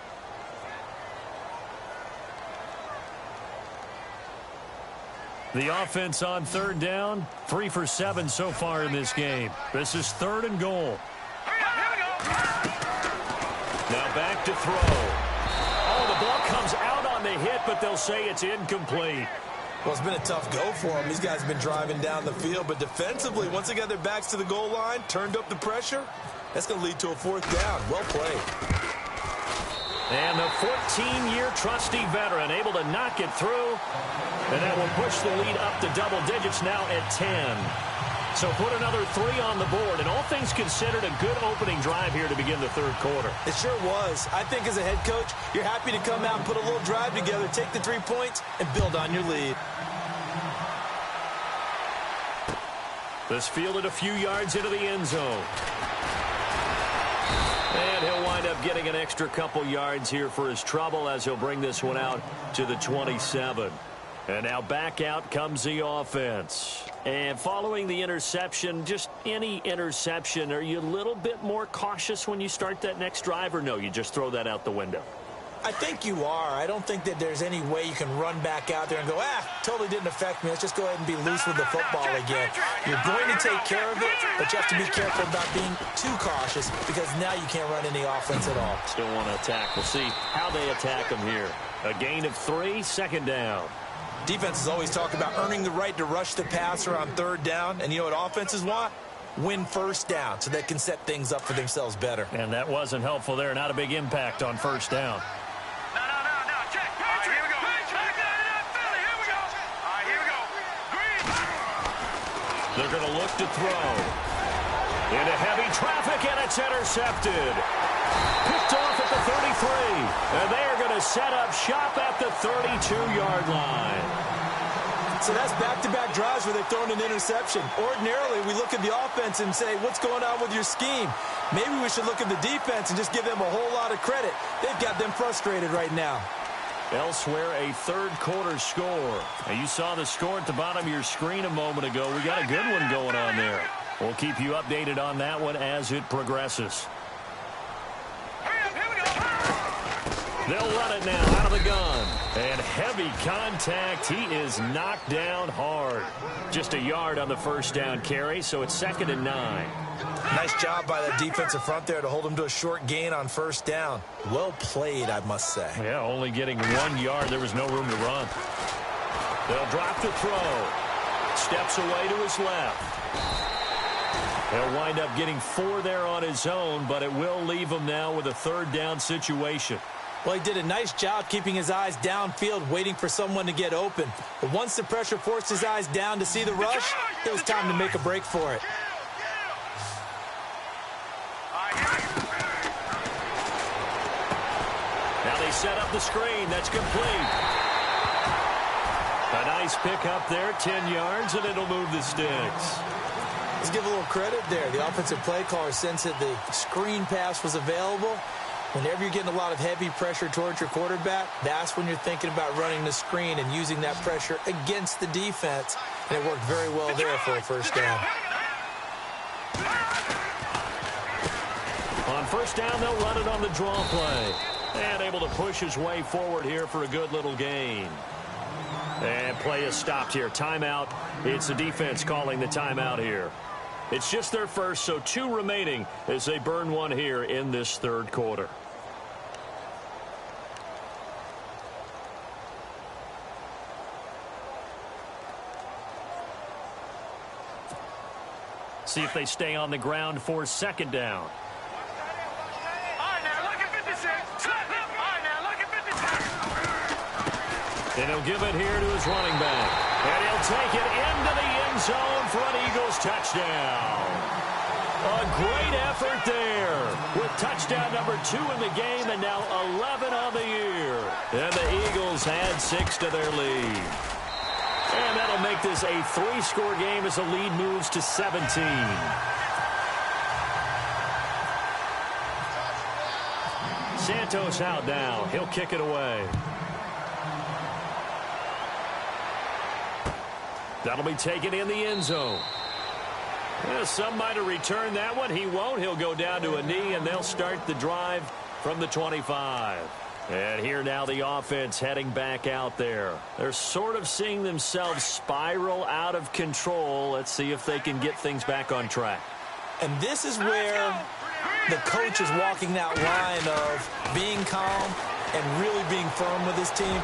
The offense on third down, 3 for 7 so far in this game. This is 3rd and goal. Now back to throw. Oh, the ball comes out on the hit, but they'll say it's incomplete. Well, it's been a tough go for them. These guys have been driving down the field, but defensively, once they got their backs to the goal line, turned up the pressure, that's going to lead to a 4th down. Well played. And the 14-year trusty veteran able to knock it through. And that will push the lead up to double digits now at 10. So put another 3 on the board. And all things considered, a good opening drive here to begin the 3rd quarter. It sure was. I think as a head coach, you're happy to come out and put a little drive together, take the 3 points, and build on your lead. This fielded a few yards into the end zone. And he'll wind up getting an extra couple yards here for his trouble as he'll bring this one out to the 27. And now back out comes the offense. And following the interception, just any interception, are you a little bit more cautious when you start that next drive, or no, you just throw that out the window? I think you are. I don't think that there's any way you can run back out there and go, totally didn't affect me. Let's just go ahead and be loose with the football again. You're going to take care of it, but you have to be careful about being too cautious because now you can't run any offense at all. Still want to attack. We'll see how they attack them here. A gain of 3, 2nd down. Defenses always talk about earning the right to rush the passer on 3rd down, and you know what offenses want? Win 1st down so they can set things up for themselves better. And that wasn't helpful there. Not a big impact on 1st down. They're going to look to throw. Into heavy traffic, and it's intercepted. Picked off at the 33. And they are going to set up shop at the 32-yard line. So that's back-to-back drives where they've thrown an interception. Ordinarily, we look at the offense and say, what's going on with your scheme? Maybe we should look at the defense and just give them a whole lot of credit. They've got them frustrated right now. Elsewhere, a 3rd quarter score. Now, you saw the score at the bottom of your screen a moment ago. We got a good one going on there. We'll keep you updated on that one as it progresses. They'll run it now out of the gun. And heavy contact. He is knocked down hard. Just a yard on the 1st down carry, so it's 2nd and 9. Nice job by the defensive front there to hold him to a short gain on 1st down. Well played, I must say. Yeah, only getting 1 yard. There was no room to run. They'll drop the throw. Steps away to his left. He'll wind up getting 4 there on his own, but it will leave him now with a 3rd down situation. Well, he did a nice job keeping his eyes downfield, waiting for someone to get open. But once the pressure forced his eyes down to see the rush, it was time to make a break for it. Now they set up the screen. That's complete. A nice pickup there, 10 yards, and it'll move the sticks. Let's give a little credit there. The offensive play caller sensed that the screen pass was available. Whenever you're getting a lot of heavy pressure towards your quarterback, that's when you're thinking about running the screen and using that pressure against the defense. And it worked very well there for a 1st down. On 1st down, they'll run it on the draw play. And able to push his way forward here for a good little gain. And play is stopped here. Timeout. It's the defense calling the timeout here. It's just their first, so 2 remaining as they burn 1 here in this 3rd quarter. See if they stay on the ground for 2nd down. And he'll give it here to his running back. And he'll take it into the end zone for an Eagles touchdown. A great effort there with touchdown number 2 in the game and now 11 on the year. And the Eagles add 6 to their lead. And that'll make this a 3-score game as the lead moves to 17. Santos out now. He'll kick it away. That'll be taken in the end zone. Well, some might have returned that one. He won't. He'll go down to a knee, and they'll start the drive from the 25. And here now the offense heading back out there. They're sort of seeing themselves spiral out of control. Let's see if they can get things back on track. And this is where the coach is walking that line of being calm and really being firm with his team.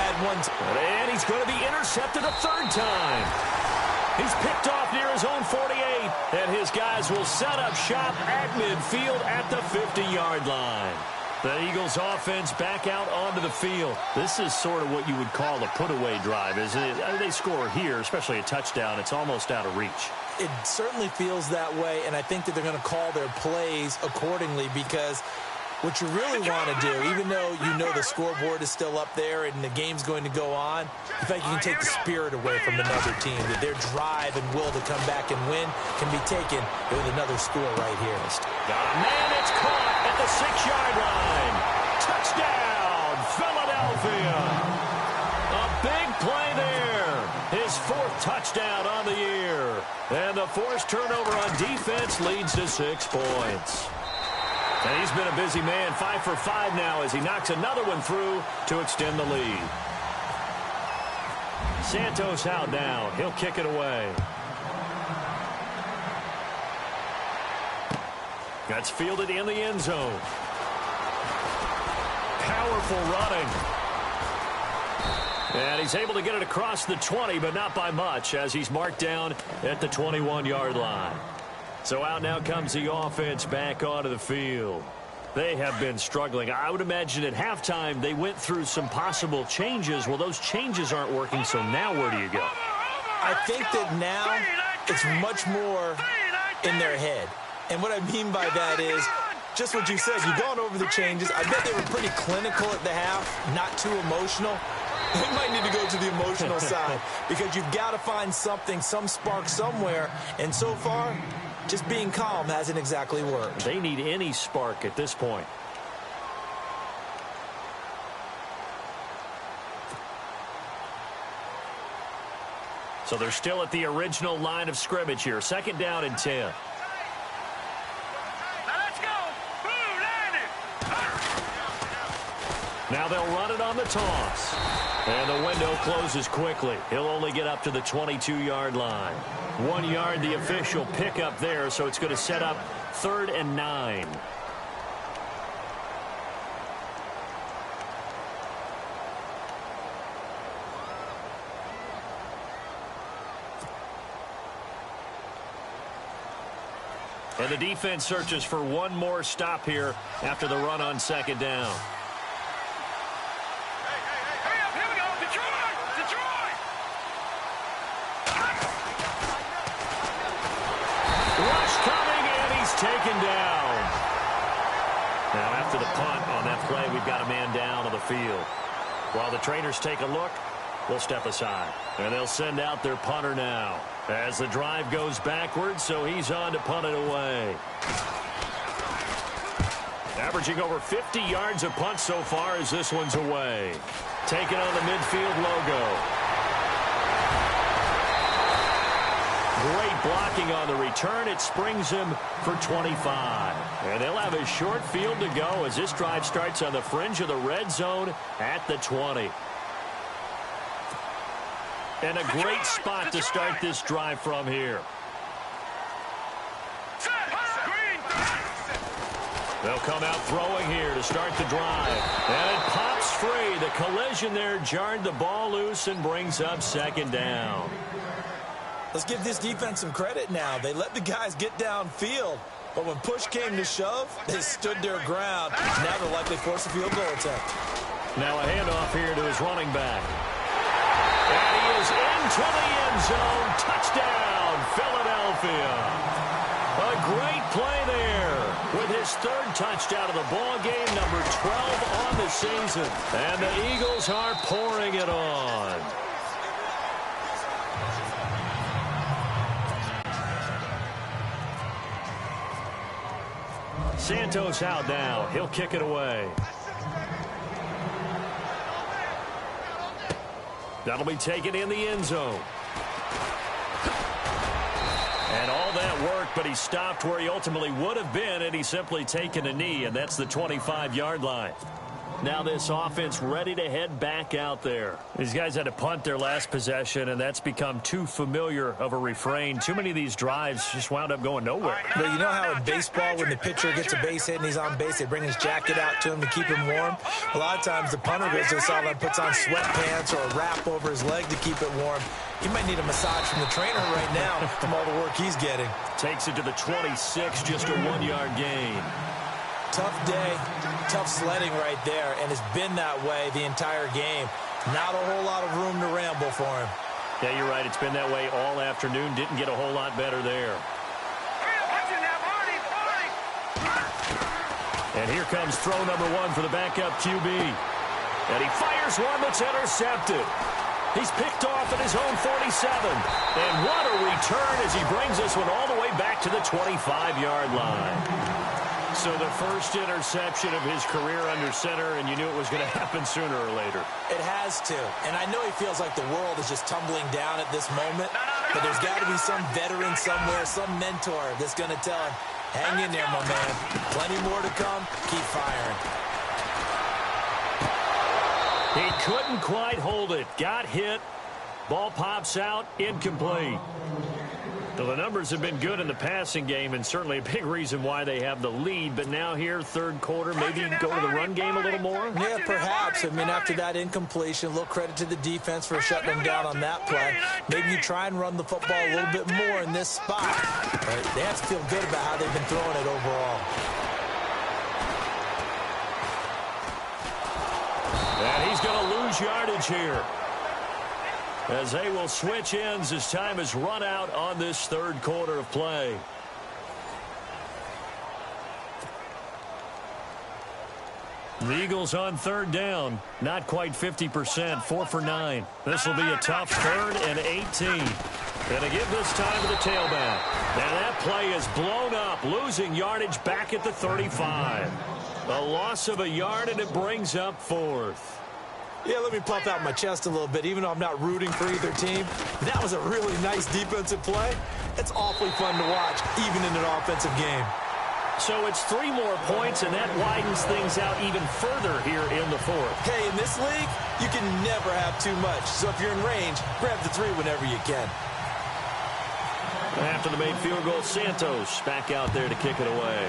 And he's going to be intercepted a third time. He's picked off near his own 48. And his guys will set up shop at midfield at the 50-yard line. The Eagles offense back out onto the field. This is sort of what you would call a put-away drive, isn't it? I mean, they score here, especially a touchdown. It's almost out of reach. It certainly feels that way, and I think that they're going to call their plays accordingly, because what you really want to do, even though you know the scoreboard is still up there and the game's going to go on, you think you can take the spirit away from another team, that their drive and will to come back and win can be taken with another score right here. Got a man, it's caught at the 6-yard line. Touchdown, Philadelphia. A big play there. His 4th touchdown on the year. And the forced turnover on defense leads to 6 points. And he's been a busy man, 5 for 5 now as he knocks another one through to extend the lead. Santos out now. He'll kick it away. That's fielded in the end zone. Powerful running. And he's able to get it across the 20, but not by much, as he's marked down at the 21-yard line. So out now comes the offense back onto the field. They have been struggling. I would imagine at halftime they went through some possible changes. Well, those changes aren't working, so now where do you go? I think that now it's much more in their head. And what I mean by that is just what you said. You've gone over the changes. I bet they were pretty clinical at the half, not too emotional. They might need to go to the emotional side, because you've got to find something, some spark somewhere. And so far, just being calm hasn't exactly worked. They need any spark at this point. So they're still at the original line of scrimmage here. 2nd down and 10. Now they'll run it on the toss. And the window closes quickly. He'll only get up to the 22-yard line. 1 yard, the official pickup there, so it's going to set up 3rd and 9. And the defense searches for one more stop here after the run on 2nd down. Taken down. Now after the punt on that play, we've got a man down on the field. While the trainers take a look, we'll step aside. And they'll send out their punter now as the drive goes backwards, so he's on to punt it away. Averaging over 50 yards a punt so far as this one's away. Taking on the midfield logo. Great blocking on the return. It springs him for 25. And they'll have a short field to go as this drive starts on the fringe of the red zone at the 20. And a great spot to start this drive from here. They'll come out throwing here to start the drive. And it pops free. The collision there jarred the ball loose and brings up 2nd down. Let's give this defense some credit now. They let the guys get downfield, but when push came to shove, they stood their ground. Now they'll likely force a field goal attempt. Now a handoff here to his running back. And he is into the end zone. Touchdown, Philadelphia. A great play there with his 3rd touchdown of the ball game, number 12 on the season. And the Eagles are pouring it on. Santos out now. He'll kick it away. That'll be taken in the end zone. And all that work, but he stopped where he ultimately would have been, and he's simply taken a knee, and that's the 25-yard line. Now this offense ready to head back out there. These guys had to punt their last possession, and that's become too familiar of a refrain. Too many of these drives just wound up going nowhere. But you know how in baseball, when the pitcher gets a base hit and he's on base, they bring his jacket out to him to keep him warm? A lot of times the punter goes to the sideline, puts on sweatpants or a wrap over his leg to keep it warm. He might need a massage from the trainer right now from all the work he's getting. Takes it to the 26, just a 1-yard gain. Tough day, tough sledding right there, and it's been that way the entire game. Not a whole lot of room to ramble for him. Yeah, you're right. It's been that way all afternoon. Didn't get a whole lot better there. And here comes throw number 1 for the backup QB. And he fires one that's intercepted. He's picked off at his own 47. And what a return as he brings this one all the way back to the 25-yard line. So the first interception of his career under center, and you knew it was going to happen sooner or later. It has to. And I know he feels like the world is just tumbling down at this moment, but there's got to be some veteran somewhere, some mentor that's going to tell him, hang in there, my man. Plenty more to come. Keep firing. He couldn't quite hold it. Got hit. Ball pops out. Incomplete. So the numbers have been good in the passing game, and certainly a big reason why they have the lead. But now here, third quarter, maybe go to the run game a little more? Yeah, perhaps. I mean, after that incompletion, a little credit to the defense for shutting them down on that play. Maybe you try and run the football a little bit more in this spot. But they have to feel good about how they've been throwing it overall. And he's going to lose yardage here, as they will switch ends as time has run out on this third quarter of play. The Eagles on third down. Not quite 50%. 4 for 9. This will be a tough 3rd and 18. Going to give this time to the tailback. And that play is blown up, losing yardage back at the 35. A loss of a yard, and it brings up 4th. Yeah, let me puff out my chest a little bit, even though I'm not rooting for either team. That was a really nice defensive play. It's awfully fun to watch, even in an offensive game. So it's 3 more points, and that widens things out even further here in the 4th. Hey, in this league, you can never have too much. So if you're in range, grab the 3 whenever you can. After the made field goal, Santos back out there to kick it away.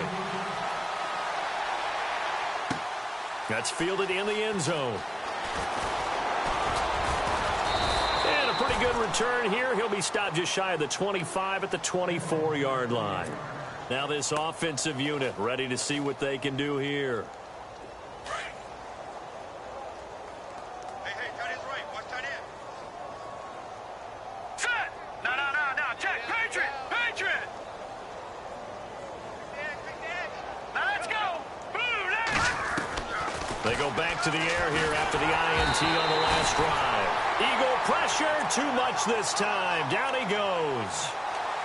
That's fielded in the end zone. And a pretty good return here. He'll be stopped just shy of the 25 at the 24-yard line. Now this offensive unit ready to see what they can do here. Hey, tight end's right. Watch tight end. Set! No. Check. Patriot! Now let's go! They go back to the air here after the INT on the last drive. Eagle pressure, too much this time. Down he goes.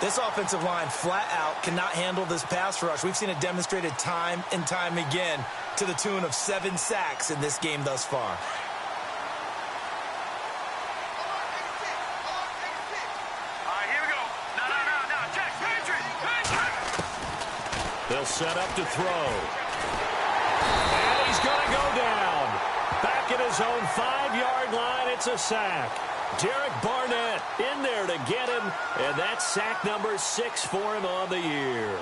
This offensive line flat out cannot handle this pass rush. We've seen it demonstrated time and time again to the tune of 7 sacks in this game thus far. All right, here we go. No. Check. Patriot! They'll set up to throw. And he's going to go down. Back at his own 5-yard line, it's a sack. Derek Barnett in there to get him, and that's sack number 6 for him on the year.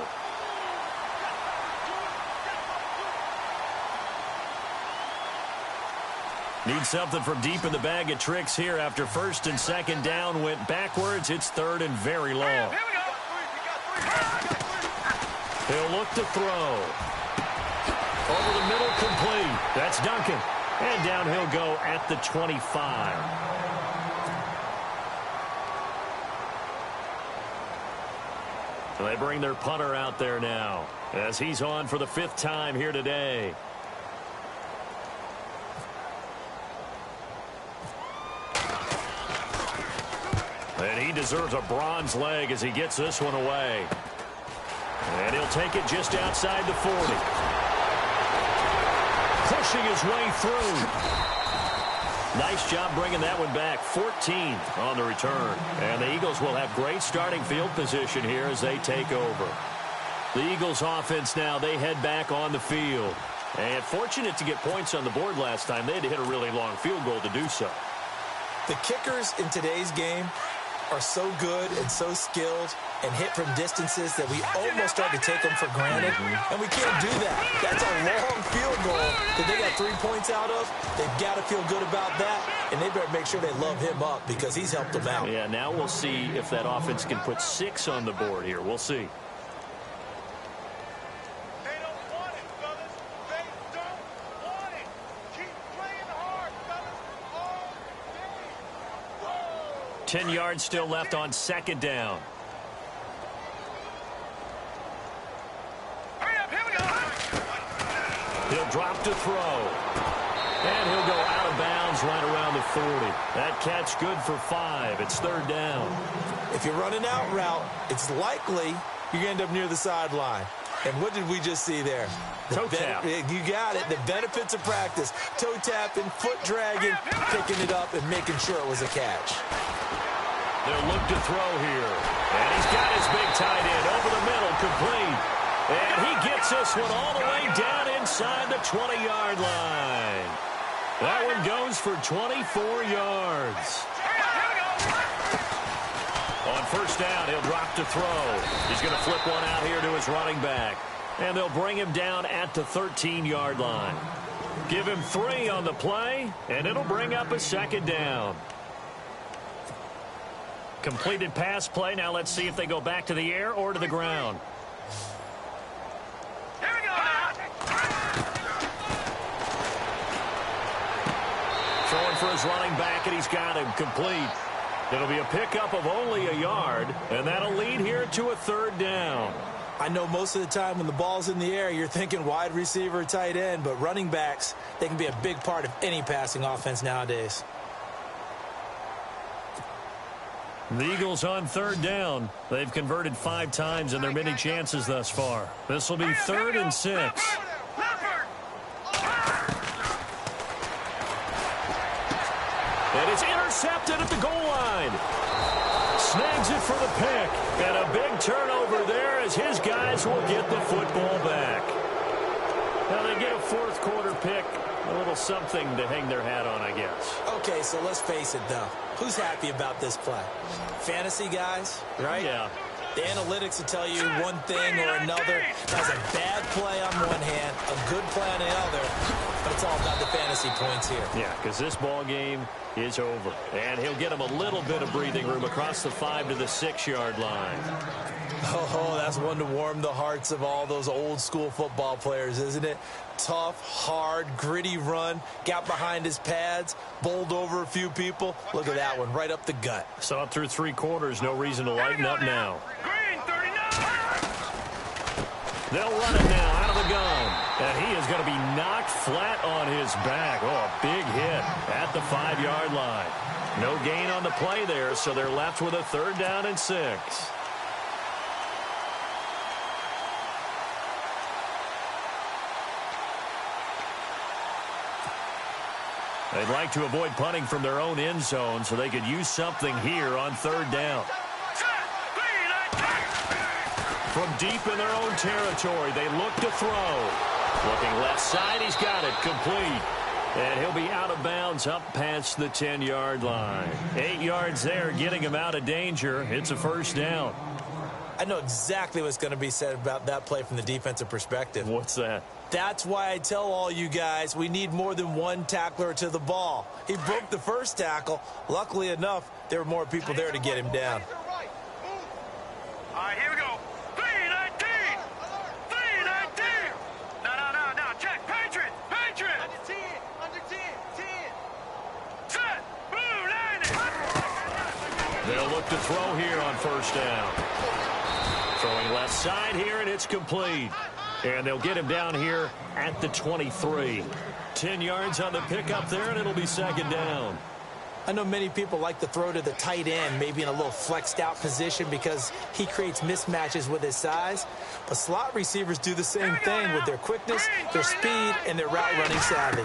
Need something from deep in the bag of tricks here after 1st and 2nd down went backwards. It's 3rd and very long. Here we go. He'll look to throw. Over the middle, complete. That's Duncan. And down he'll go at the 25. So they bring their punter out there now as he's on for the 5th time here today. And he deserves a bronze leg as he gets this one away. And he'll take it just outside the 40. Pushing his way through. Nice job bringing that one back. 14 on the return. And the Eagles will have great starting field position here as they take over. The Eagles offense now, they head back on the field. And fortunate to get points on the board last time. They had to hit a really long field goal to do so. The kickers in today's game are so good and so skilled and hit from distances that we almost start to take them for granted. And we can't do that. That's a long field goal that they got 3 points out of. They've got to feel good about that, and they better make sure they love him up because he's helped them out. Yeah, now we'll see if that offense can put 6 on the board here. We'll see. They don't want it, fellas. They don't want it. Keep playing hard, fellas. All day. 10 yards still left on second down. Hurry up, here we go. He'll drop to throw. And he'll go out of bounds right around the 40. That catch good for 5. It's third down. If you're running out route, it's likely you're going to end up near the sideline. And what did we just see there? Toe tap. You got it. The benefits of practice. Toe tapping, foot dragging, picking it up, and making sure it was a catch. They'll look to throw here. And he's got his big tight end over the middle, complete. And he gets this one all the way down inside the 20-yard line. That one goes for 24 yards. On first down, he'll drop to throw. He's going to flip one out here to his running back. And they'll bring him down at the 13-yard line. Give him 3 on the play, and it'll bring up a second down. Completed pass play. Now let's see if they go back to the air or to the ground. Here we go now. Throwing for his running back, and he's got him complete. It'll be a pickup of only a yard, and that'll lead here to a third down. I know most of the time when the ball's in the air, you're thinking wide receiver, tight end, but running backs, they can be a big part of any passing offense nowadays. The Eagles on third down. They've converted 5 times in their many chances thus far. This will be 3rd and 6. And it's intercepted at the goal line. Snags it for the pick. And a big turnover there as his guys will get the football back. Now they get a fourth quarter pick. A little something to hang their hat on, I guess. Okay, so let's face it, though. Who's happy about this play? Fantasy guys, right? Yeah. The analytics will tell you one thing or another. That's a bad play on one hand, a good play on the other, but it's all about the fantasy points here. Yeah, because this ball game is over. And he'll get him a little bit of breathing room across the 5 to the 6-yard line. Oh, that's one to warm the hearts of all those old school football players, isn't it? Tough, hard, gritty run, got behind his pads, bowled over a few people. Look at that one, right up the gut. Saw it through 3 quarters, no reason to lighten up now. Green 39. They'll run it now out of the gun. And he is going to be knocked flat on his back. Oh, a big hit at the 5-yard line. No gain on the play there, so they're left with a 3rd down and 6. They'd like to avoid punting from their own end zone so they could use something here on 3rd down. From deep in their own territory, they look to throw. Looking left side, he's got it complete. And he'll be out of bounds up past the 10-yard line. 8 yards there, getting him out of danger. It's a 1st down. I know exactly what's going to be said about that play from the defensive perspective. What's that? That's why I tell all you guys we need more than one tackler to the ball. He broke the first tackle. Luckily enough, there were more people there to get him down. All right, here we go. 319. 319. No. Check. Patriot. Under 10. Under 10. 10. Set. Blue 90. They'll look to throw here on 1st down. Throwing left side here, and it's complete. And they'll get him down here at the 23. 10 yards on the pickup there, and it'll be 2nd down. I know many people like to throw to the tight end, maybe in a little flexed out position because he creates mismatches with his size. But slot receivers do the same thing with their quickness, their speed, and their route running savvy.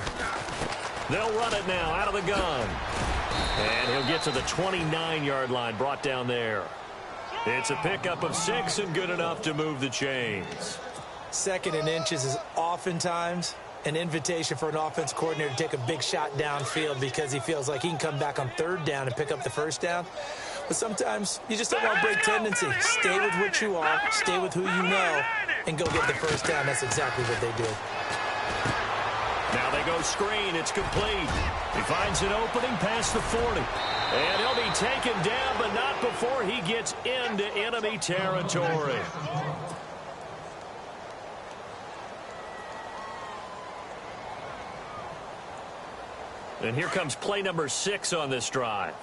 They'll run it now out of the gun. And he'll get to the 29-yard line, brought down there. It's a pickup of 6 and good enough to move the chains. 2nd and inches is oftentimes an invitation for an offense coordinator to take a big shot downfield because he feels like he can come back on third down and pick up the first down. But sometimes you just don't want to break tendency. Stay with what you are, stay with who you know, and go get the first down. That's exactly what they did. Now they go screen. It's complete. He finds an opening past the 40. And he'll be taken down, but not before he gets into enemy territory. And here comes play number 6 on this drive.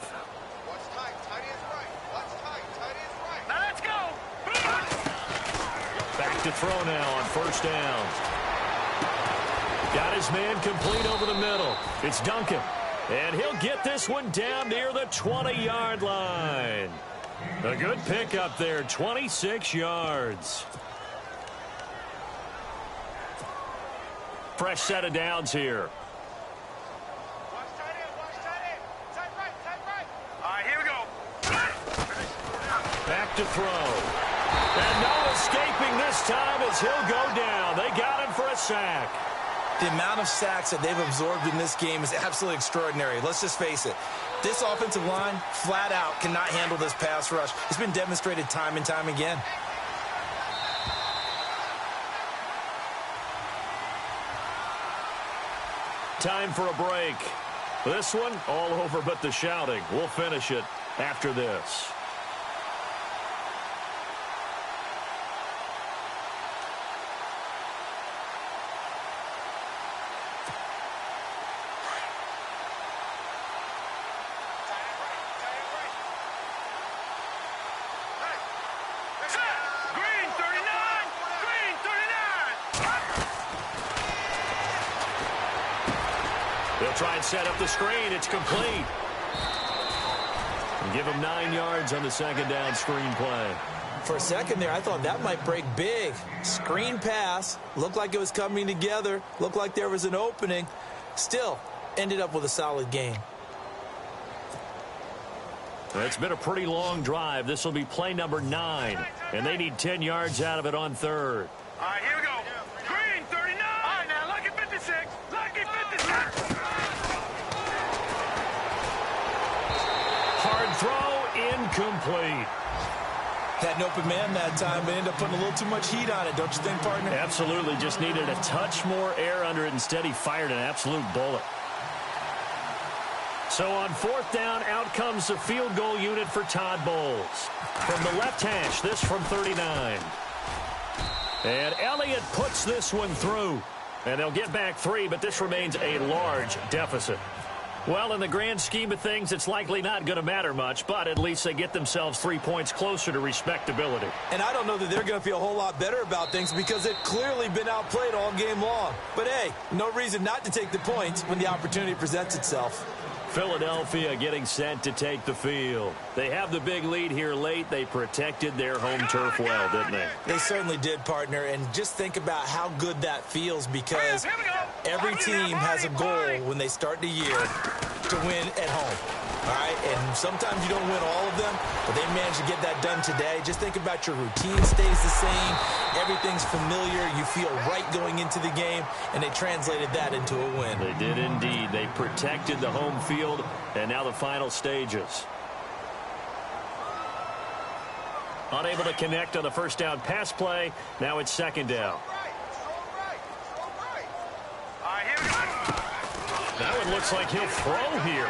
Watch tight. Tight is right. Watch tight. Tight is right. Now let's go. Back to throw now on first down. Got his man complete over the middle. It's Duncan. And he'll get this one down near the 20-yard line. A good pickup there, 26 yards. Fresh set of downs here. Watch tight end. Watch tight end. Tight right. Tight right. All right, here we go. Back to throw. And no escaping this time as he'll go down. They got him for a sack. The amount of sacks that they've absorbed in this game is absolutely extraordinary. Let's just face it. This offensive line, flat out, cannot handle this pass rush. It's been demonstrated time and time again. Time for a break. This one, all over but the shouting. We'll finish it after this. They'll try and set up the screen. It's complete. And give him 9 yards on the second down screen play. For a second there, I thought that might break big. Screen pass. Looked like it was coming together. Looked like there was an opening. Still, ended up with a solid game. It's been a pretty long drive. This will be play number 9. And they need 10 yards out of it on third. All right, here we go. Green, 39. All right, now, lucky 56. Lucky 56. Hard throw, incomplete. Had an open man that time, but ended up putting a little too much heat on it, don't you think, partner? Absolutely. Just needed a touch more air under it. Instead, he fired an absolute bullet. So on fourth down, out comes the field goal unit for Todd Bowles. From the left hash, this from 39. And Elliott puts this one through. And they'll get back 3, but this remains a large deficit. Well, in the grand scheme of things, it's likely not going to matter much, but at least they get themselves 3 points closer to respectability. And I don't know that they're going to feel a whole lot better about things because they've clearly been outplayed all game long. But, hey, no reason not to take the points when the opportunity presents itself. Philadelphia getting set to take the field. They have the big lead here late. They protected their home turf well, didn't they? They certainly did, partner. And just think about how good that feels because every team has a goal when they start the year to win at home. All right, and sometimes you don't win all of them, but they managed to get that done today. Just think about your routine stays the same. Everything's familiar. You feel right going into the game, and they translated that into a win. They did indeed. They protected the home field, and now the final stages. Unable to connect on the first down pass play. Now it's second down. That one looks like he'll throw here.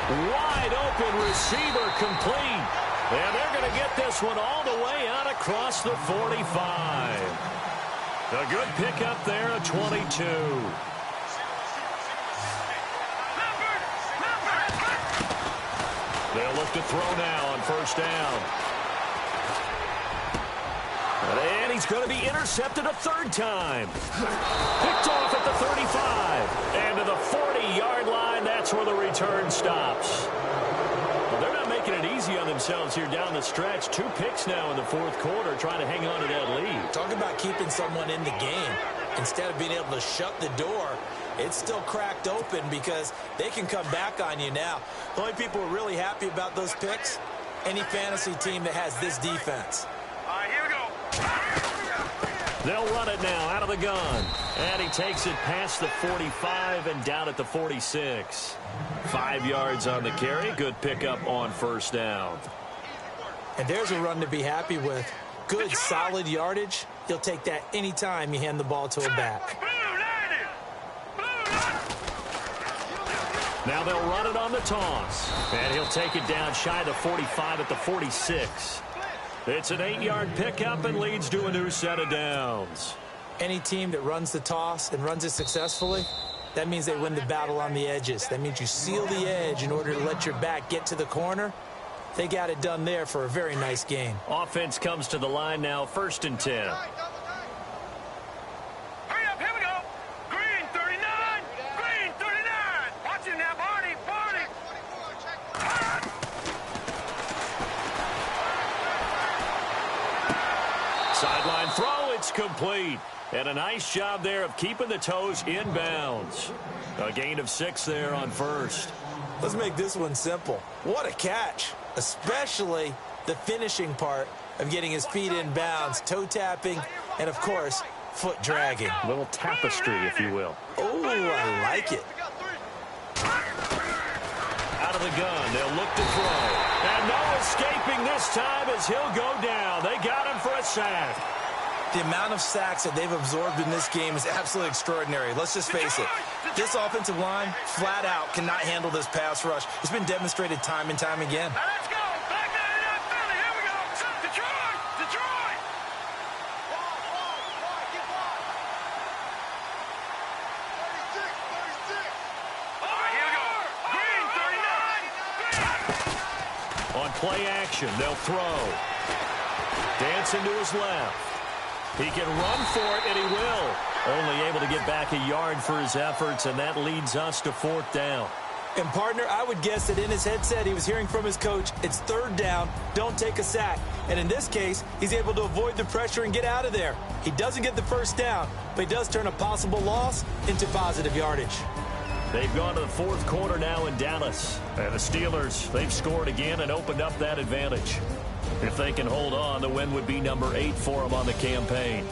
Wide open receiver complete. And they're going to get this one all the way out across the 45. A good pickup there, a 22. They'll look to throw now on first down. And he's going to be intercepted a third time. Picked off at the 35. And to the 40-yard line, that's where the return stops. Well, they're not making it easy on themselves here down the stretch. 2 picks now in the fourth quarter trying to hang on to that lead. Talk about keeping someone in the game. Instead of being able to shut the door, it's still cracked open because they can come back on you now. The only people who are really happy about those picks, any fantasy team that has this defense. All right, here we go. They'll run it now out of the gun. And he takes it past the 45 and down at the 46. 5 yards on the carry. Good pickup on first down. And there's a run to be happy with. Good, solid yardage. He'll take that anytime you hand the ball to a back. Now they'll run it on the toss. And he'll take it down shy of the 45 at the 46. It's an 8-yard pickup and leads to a new set of downs. Any team that runs the toss and runs it successfully, that means they win the battle on the edges. That means you seal the edge in order to let your back get to the corner. They got it done there for a very nice gain. Offense comes to the line now, 1st and 10. Hurry up, here we go. Green 39, green 39. Watch it now, Barney, Barney. Sideline throw, it's complete. And a nice job there of keeping the toes in bounds. A gain of 6 there on first. Let's make this one simple. What a catch, especially the finishing part of getting his feet in bounds, toe tapping, and, of course, foot dragging. A little tapestry, if you will. Oh, I like it. Out of the gun, they'll look to throw. And no escaping this time as he'll go down. They got him for a sack. The amount of sacks that they've absorbed in this game is absolutely extraordinary. Let's just face it. This offensive line, flat out, cannot handle this pass rush. It's been demonstrated time and time again. Now let's go. Back down in that Philly. Here we go. Detroit, Detroit. All right, here we go. Green 39. On play action, they'll throw. Dancing to his left. He can run for it, and he will. Only able to get back a yard for his efforts, and that leads us to 4th down. And, partner, I would guess that in his headset he was hearing from his coach, it's 3rd down, don't take a sack. And in this case, he's able to avoid the pressure and get out of there. He doesn't get the 1st down, but he does turn a possible loss into positive yardage. They've gone to the 4th quarter now in Dallas. And the Steelers, they've scored again and opened up that advantage. If they can hold on, the win would be number 8 for them on the campaign.